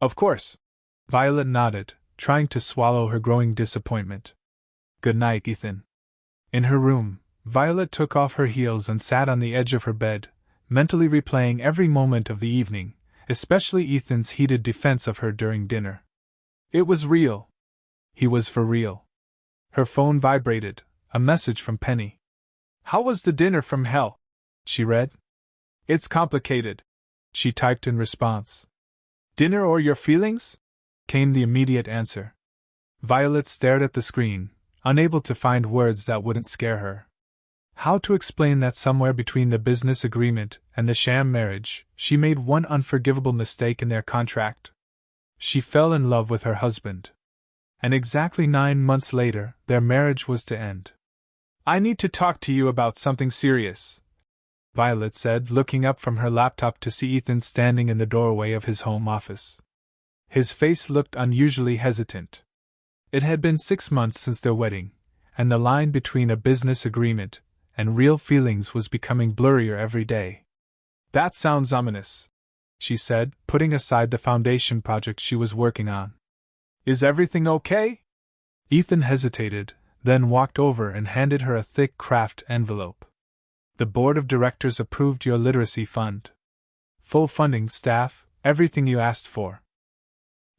Of course. Violet nodded, trying to swallow her growing disappointment. Good night, Ethan. In her room, Violet took off her heels and sat on the edge of her bed, mentally replaying every moment of the evening, especially Ethan's heated defense of her during dinner. It was real. He was for real. Her phone vibrated, a message from Penny. How was the dinner from hell? She read. It's complicated, she typed in response. Dinner or your feelings? Came the immediate answer. Violet stared at the screen, unable to find words that wouldn't scare her. How to explain that somewhere between the business agreement and the sham marriage, she made one unforgivable mistake in their contract? She fell in love with her husband. And exactly 9 months later, their marriage was to end. "I need to talk to you about something serious," Violet said, looking up from her laptop to see Ethan standing in the doorway of his home office. His face looked unusually hesitant. It had been 6 months since their wedding, and the line between a business agreement and real feelings was becoming blurrier every day. "That sounds ominous," she said, putting aside the foundation project she was working on. "Is everything okay?" Ethan hesitated, then walked over and handed her a thick craft envelope. "The board of directors approved your literacy fund. Full funding, staff, everything you asked for."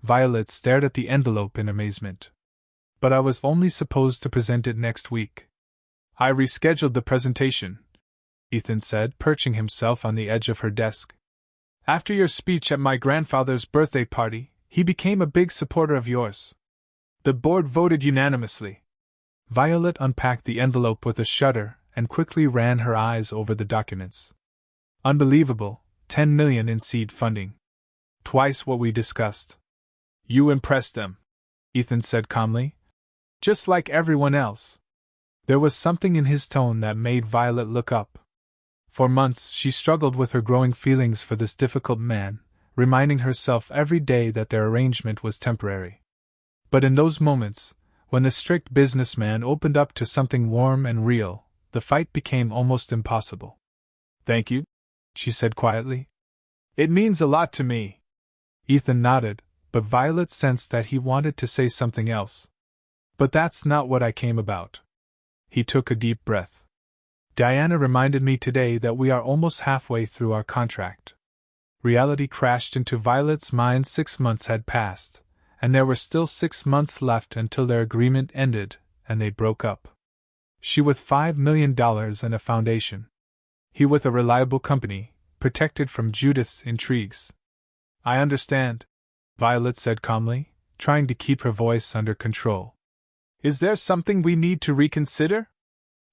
Violet stared at the envelope in amazement. "But I was only supposed to present it next week." "I rescheduled the presentation," Ethan said, perching himself on the edge of her desk. "After your speech at my grandfather's birthday party, he became a big supporter of yours. The board voted unanimously." Violet unpacked the envelope with a shudder and quickly ran her eyes over the documents. "Unbelievable, 10 million in seed funding. Twice what we discussed." "You impressed them," Ethan said calmly. "Just like everyone else." There was something in his tone that made Violet look up. For months she struggled with her growing feelings for this difficult man, reminding herself every day that their arrangement was temporary. But in those moments, when the strict businessman opened up to something warm and real, the fight became almost impossible. "Thank you," she said quietly. "It means a lot to me." Ethan nodded, but Violet sensed that he wanted to say something else. "But that's not what I came about." He took a deep breath. "Diana reminded me today that we are almost halfway through our contract." Reality crashed into Violet's mind. 6 months had passed, and there were still 6 months left until their agreement ended, and they broke up. She with $5 million and a foundation. He with a reliable company, protected from Judith's intrigues. "I understand," Violet said calmly, trying to keep her voice under control. "Is there something we need to reconsider?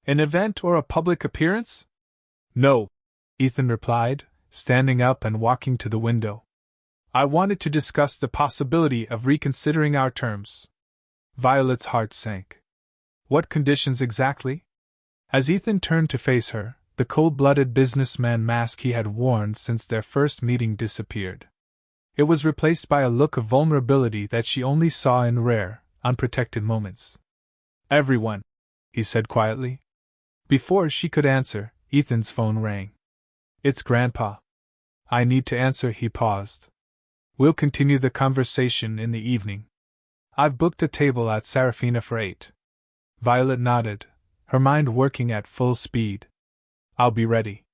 An event or a public appearance?" "No," Ethan replied, standing up and walking to the window. "I wanted to discuss the possibility of reconsidering our terms." Violet's heart sank. What conditions exactly? As Ethan turned to face her, the cold-blooded businessman mask he had worn since their first meeting disappeared. It was replaced by a look of vulnerability that she only saw in rare, unprotected moments. "Everyone," he said quietly. Before she could answer, Ethan's phone rang. "It's Grandpa." "I need to answer," he paused. "We'll continue the conversation in the evening. I've booked a table at Serafina for 8. Violet nodded, her mind working at full speed. "I'll be ready."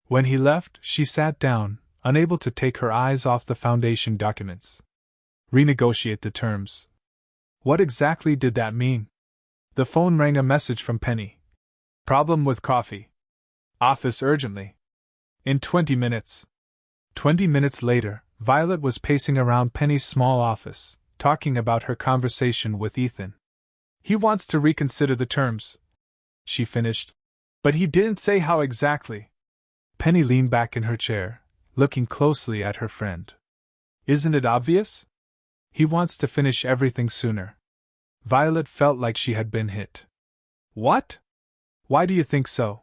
When he left, she sat down, unable to take her eyes off the foundation documents. Renegotiate the terms. What exactly did that mean? The phone rang. A message from Penny. "Problem with coffee. Office urgently. In 20 minutes. 20 minutes later, Violet was pacing around Penny's small office, talking about her conversation with Ethan. "He wants to reconsider the terms," she finished. "But he didn't say how exactly." Penny leaned back in her chair, looking closely at her friend. "Isn't it obvious? He wants to finish everything sooner." Violet felt like she had been hit. "What? Why do you think so?"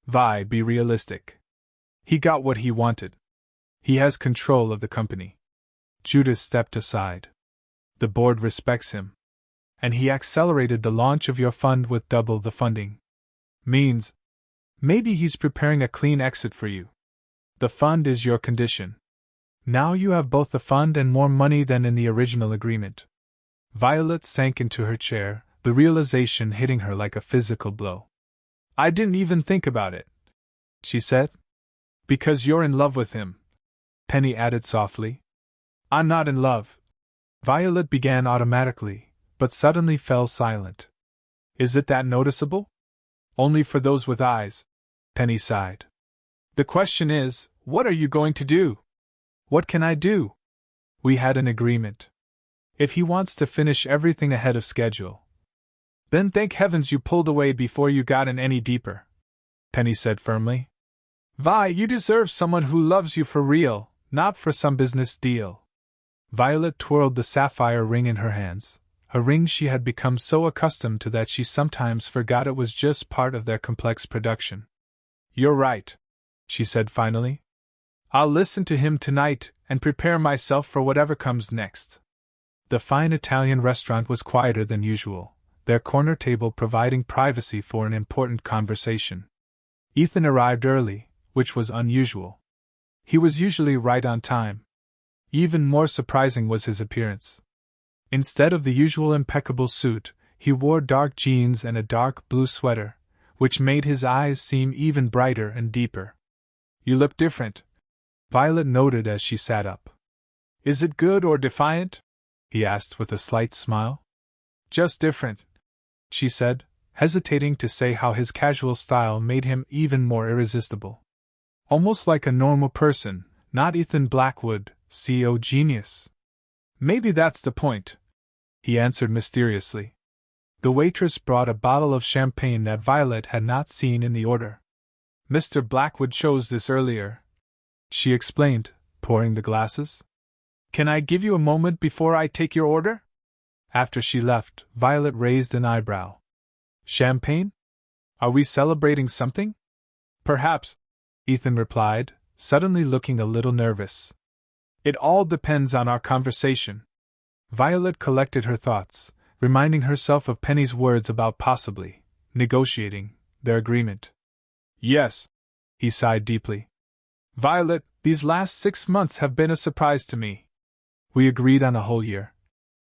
"Vi, be realistic. He got what he wanted. He has control of the company." Judith stepped aside. "The board respects him. And he accelerated the launch of your fund with double the funding. Means, maybe he's preparing a clean exit for you. The fund is your condition. Now you have both the fund and more money than in the original agreement." Violet sank into her chair, the realization hitting her like a physical blow. "I didn't even think about it," she said. "Because you're in love with him," Penny added softly. "I'm not in love." Violet began automatically, but suddenly fell silent. "Is it that noticeable?" "Only for those with eyes," Penny sighed. "The question is, what are you going to do?" "What can I do? We had an agreement. If he wants to finish everything ahead of schedule, then thank heavens you pulled away before you got in any deeper," Penny said firmly. "Vi, you deserve someone who loves you for real, not for some business deal." Violet twirled the sapphire ring in her hands, a ring she had become so accustomed to that she sometimes forgot it was just part of their complex production. "You're right," she said finally. "I'll listen to him tonight and prepare myself for whatever comes next." The fine Italian restaurant was quieter than usual, their corner table providing privacy for an important conversation. Ethan arrived early, which was unusual. He was usually right on time. Even more surprising was his appearance. Instead of the usual impeccable suit, he wore dark jeans and a dark blue sweater, which made his eyes seem even brighter and deeper. "You look different," Violet noted as she sat up. "Is it good or defiant?" he asked with a slight smile. "Just different," she said, hesitating to say how his casual style made him even more irresistible. "Almost like a normal person, not Ethan Blackwood, CO genius." "Maybe that's the point," he answered mysteriously. The waitress brought a bottle of champagne that Violet had not seen in the order. "Mr. Blackwood chose this earlier," she explained, pouring the glasses. "Can I give you a moment before I take your order?" After she left, Violet raised an eyebrow. "Champagne? Are we celebrating something?" "Perhaps," Ethan replied, suddenly looking a little nervous. "It all depends on our conversation." Violet collected her thoughts, reminding herself of Penny's words about possibly negotiating their agreement. "Yes," he sighed deeply. "Violet, these last 6 months have been a surprise to me." "We agreed on a whole year,"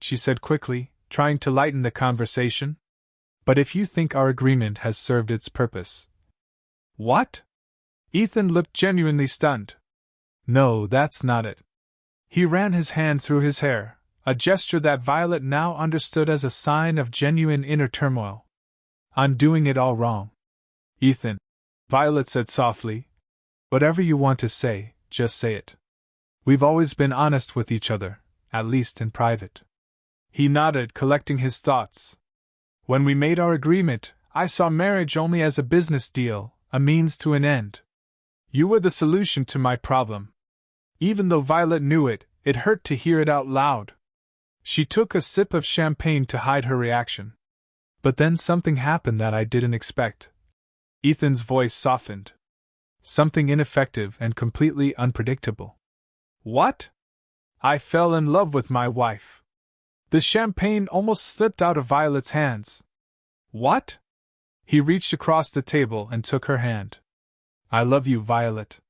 she said quickly, trying to lighten the conversation. "But if you think our agreement has served its purpose—" "What?" Ethan looked genuinely stunned. "No, that's not it." He ran his hand through his hair, a gesture that Violet now understood as a sign of genuine inner turmoil. "I'm doing it all wrong." "Ethan," Violet said softly, "whatever you want to say, just say it. We've always been honest with each other, at least in private." He nodded, collecting his thoughts. "When we made our agreement, I saw marriage only as a business deal, a means to an end. You were the solution to my problem." Even though Violet knew it, it hurt to hear it out loud. She took a sip of champagne to hide her reaction. "But then something happened that I didn't expect." Ethan's voice softened. "Something ineffective and completely unpredictable." "What?" "I fell in love with my wife." The champagne almost slipped out of Violet's hands. "What?" He reached across the table and took her hand. "I love you, Violet.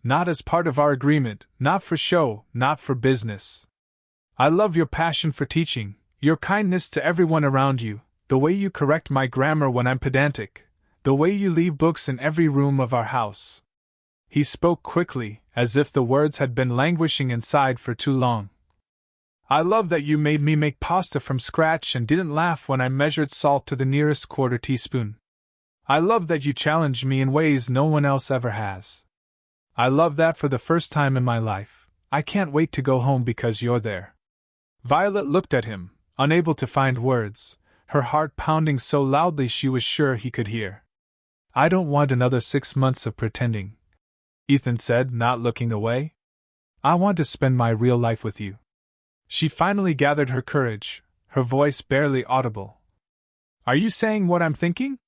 Not as part of our agreement, not for show, not for business. I love your passion for teaching, your kindness to everyone around you, the way you correct my grammar when I'm pedantic, the way you leave books in every room of our house." He spoke quickly, as if the words had been languishing inside for too long. "I love that you made me make pasta from scratch and didn't laugh when I measured salt to the nearest quarter teaspoon. I love that you challenged me in ways no one else ever has. I love that for the first time in my life, I can't wait to go home because you're there." Violet looked at him, unable to find words, her heart pounding so loudly she was sure he could hear. "I don't want another 6 months of pretending," Ethan said, not looking away. "I want to spend my real life with you." She finally gathered her courage, her voice barely audible. "Are you saying what I'm thinking?"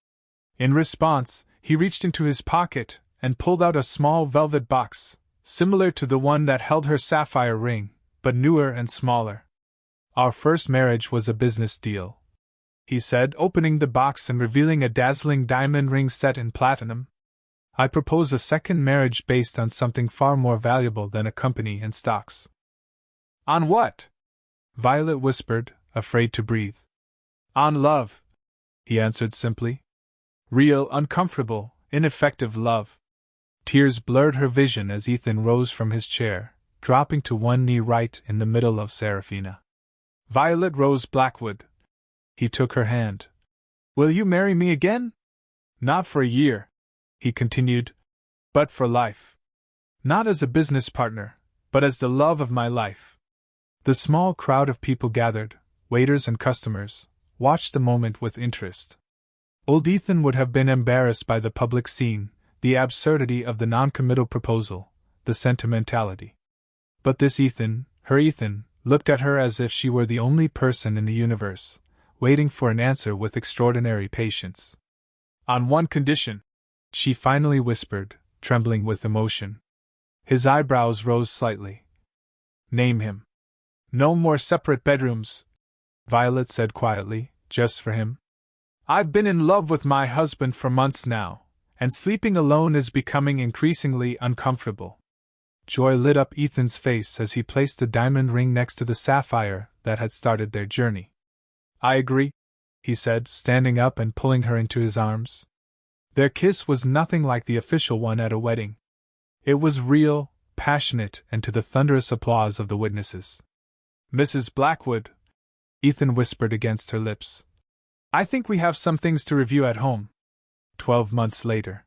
In response, he reached into his pocket and pulled out a small velvet box, similar to the one that held her sapphire ring, but newer and smaller. "Our first marriage was a business deal," he said, opening the box and revealing a dazzling diamond ring set in platinum. "I propose a second marriage based on something far more valuable than a company and stocks." "On what?" Violet whispered, afraid to breathe. "On love," he answered simply. "Real, uncomfortable, ineffective love." Tears blurred her vision as Ethan rose from his chair, dropping to one knee right in the middle of Serafina. "Violet Rose Blackwood." He took her hand. "Will you marry me again?" "Not for a year," he continued, "but for life. Not as a business partner, but as the love of my life." The small crowd of people gathered, waiters and customers, watched the moment with interest. Old Ethan would have been embarrassed by the public scene, the absurdity of the non-committal proposal, the sentimentality. But this Ethan, her Ethan, looked at her as if she were the only person in the universe, waiting for an answer with extraordinary patience. On one condition, she finally whispered, trembling with emotion. His eyebrows rose slightly. Name him. No more separate bedrooms, Violet said quietly, just for him. I've been in love with my husband for months now, and sleeping alone is becoming increasingly uncomfortable. Joy lit up Ethan's face as he placed the diamond ring next to the sapphire that had started their journey. I agree, he said, standing up and pulling her into his arms. Their kiss was nothing like the official one at a wedding. It was real, passionate, and to the thunderous applause of the witnesses. Mrs. Blackwood, Ethan whispered against her lips. I think we have some things to review at home. 12 months later.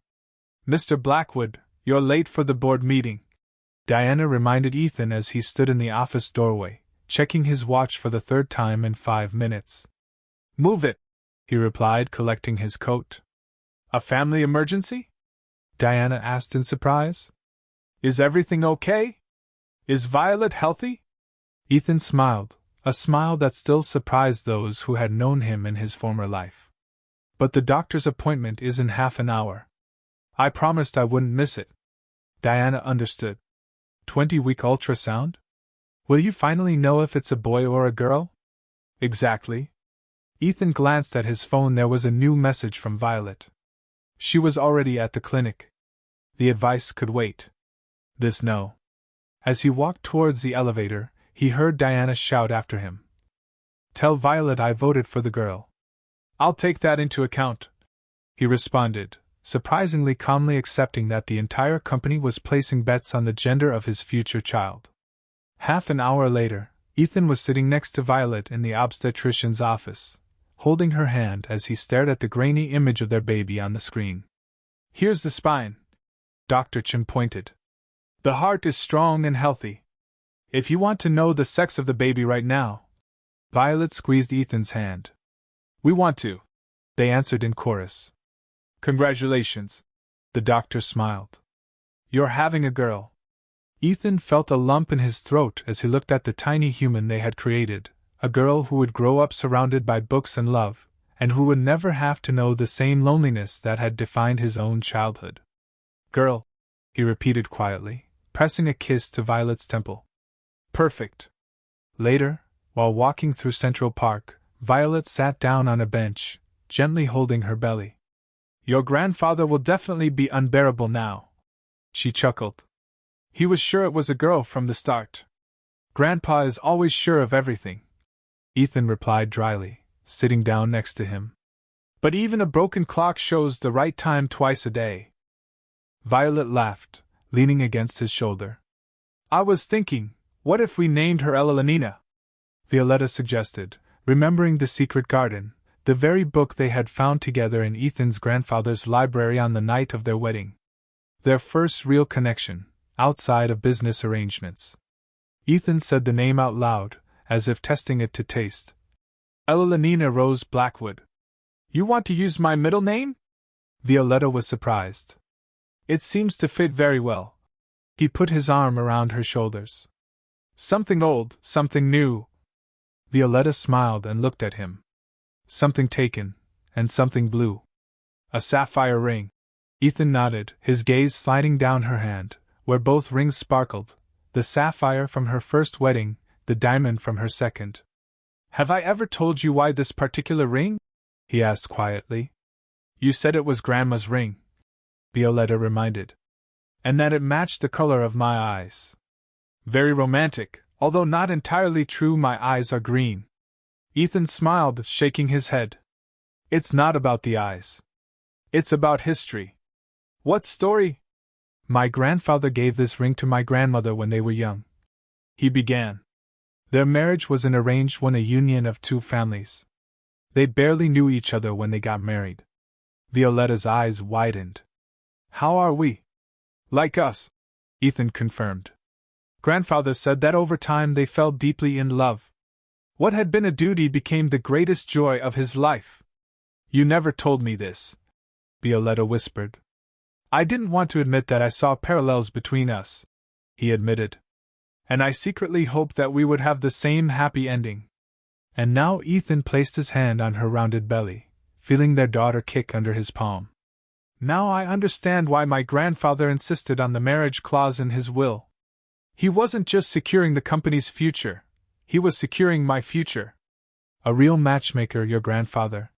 Mr. Blackwood, you're late for the board meeting, Diana reminded Ethan as he stood in the office doorway, checking his watch for the third time in 5 minutes. Move it, he replied, collecting his coat. A family emergency? Diana asked in surprise. Is everything okay? Is Violet healthy? Ethan smiled, a smile that still surprised those who had known him in his former life. But the doctor's appointment is in half an hour. I promised I wouldn't miss it. Diana understood. 20-week ultrasound? Will you finally know if it's a boy or a girl? Exactly. Ethan glanced at his phone. There was a new message from Violet. She was already at the clinic. The advice could wait. This no. As he walked towards the elevator, he heard Diana shout after him. Tell Violet I voted for the girl. I'll take that into account, he responded, surprisingly calmly accepting that the entire company was placing bets on the gender of his future child. Half an hour later, Ethan was sitting next to Violet in the obstetrician's office, holding her hand as he stared at the grainy image of their baby on the screen. Here's the spine, Dr. Chin pointed. The heart is strong and healthy. If you want to know the sex of the baby right now. Violet squeezed Ethan's hand. We want to, they answered in chorus. Congratulations, the doctor smiled. You're having a girl. Ethan felt a lump in his throat as he looked at the tiny human they had created, a girl who would grow up surrounded by books and love, and who would never have to know the same loneliness that had defined his own childhood. Girl, he repeated quietly, pressing a kiss to Violet's temple. Perfect. Later, while walking through Central Park, Violet sat down on a bench, gently holding her belly. Your grandfather will definitely be unbearable now, she chuckled. He was sure it was a girl from the start. Grandpa is always sure of everything, Ethan replied dryly, sitting down next to him. But even a broken clock shows the right time twice a day. Violet laughed, leaning against his shoulder. I was thinking, what if we named her Elenina? Violetta suggested, remembering The Secret Garden, the very book they had found together in Ethan's grandfather's library on the night of their wedding. Their first real connection, outside of business arrangements. Ethan said the name out loud, as if testing it to taste. Elenina Rose Blackwood. You want to use my middle name? Violetta was surprised. It seems to fit very well. He put his arm around her shoulders. Something old, something new. Violetta smiled and looked at him. Something taken, and something blue. A sapphire ring. Ethan nodded, his gaze sliding down her hand, where both rings sparkled, the sapphire from her first wedding, the diamond from her second. Have I ever told you why this particular ring? He asked quietly. You said it was Grandma's ring, Violetta reminded. And that it matched the color of my eyes. Very romantic, although not entirely true. My eyes are green. Ethan smiled, shaking his head. It's not about the eyes. It's about history. What story? My grandfather gave this ring to my grandmother when they were young. He began. Their marriage was an arranged one, a union of two families. They barely knew each other when they got married. Violetta's eyes widened. How are we? Like us, Ethan confirmed. Grandfather said that over time they fell deeply in love. What had been a duty became the greatest joy of his life. You never told me this, Violetta whispered. I didn't want to admit that I saw parallels between us, he admitted. And I secretly hoped that we would have the same happy ending. And now Ethan placed his hand on her rounded belly, feeling their daughter kick under his palm. Now I understand why my grandfather insisted on the marriage clause in his will. He wasn't just securing the company's future, he was securing my future. A real matchmaker, your grandfather,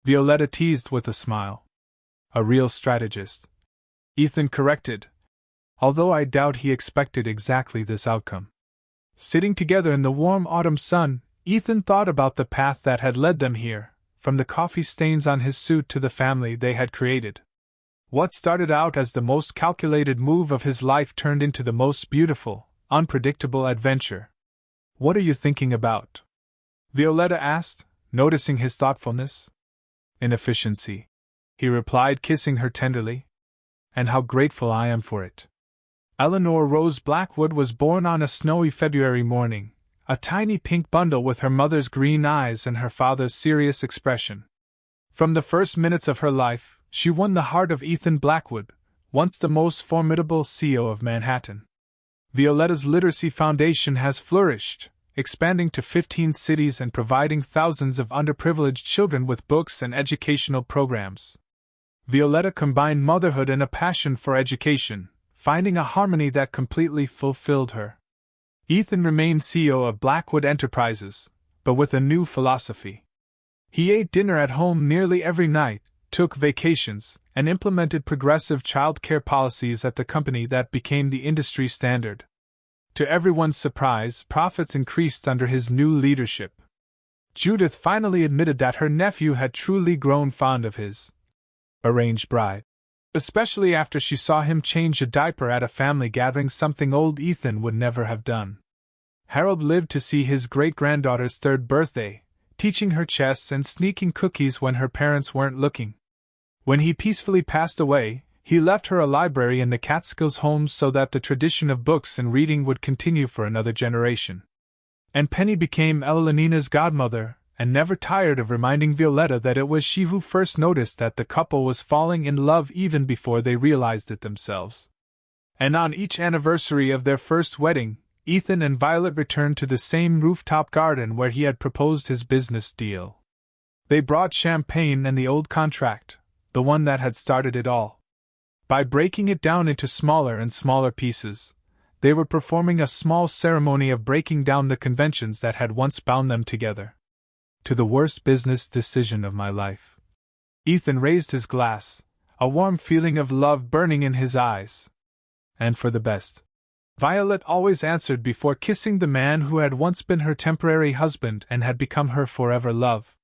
Violetta teased with a smile. A real strategist, Ethan corrected, although I doubt he expected exactly this outcome. Sitting together in the warm autumn sun, Ethan thought about the path that had led them here, from the coffee stains on his suit to the family they had created. What started out as the most calculated move of his life turned into the most beautiful, unpredictable adventure. What are you thinking about? Violetta asked, noticing his thoughtfulness. Inefficiency, he replied, kissing her tenderly. And how grateful I am for it. Eleanor Rose Blackwood was born on a snowy February morning, a tiny pink bundle with her mother's green eyes and her father's serious expression. From the first minutes of her life, she won the heart of Ethan Blackwood, once the most formidable CEO of Manhattan. Violetta's literacy foundation has flourished, expanding to 15 cities and providing thousands of underprivileged children with books and educational programs. Violetta combined motherhood and a passion for education, finding a harmony that completely fulfilled her. Ethan remained CEO of Blackwood Enterprises, but with a new philosophy. He ate dinner at home nearly every night, took vacations, and implemented progressive child care policies at the company that became the industry standard. To everyone's surprise, profits increased under his new leadership. Judith finally admitted that her nephew had truly grown fond of his arranged bride, especially after she saw him change a diaper at a family gathering, something old Ethan would never have done. Harold lived to see his great-granddaughter's 3rd birthday, teaching her chess and sneaking cookies when her parents weren't looking. When he peacefully passed away, he left her a library in the Catskills homes so that the tradition of books and reading would continue for another generation. And Penny became Elenina's godmother, and never tired of reminding Violetta that it was she who first noticed that the couple was falling in love even before they realized it themselves. And on each anniversary of their first wedding, Ethan and Violet returned to the same rooftop garden where he had proposed his business deal. They brought champagne and the old contract, the one that had started it all. By breaking it down into smaller and smaller pieces, they were performing a small ceremony of breaking down the conventions that had once bound them together. To the worst business decision of my life. Ethan raised his glass, a warm feeling of love burning in his eyes. And for the best. Violet always answered before kissing the man who had once been her temporary husband and had become her forever love.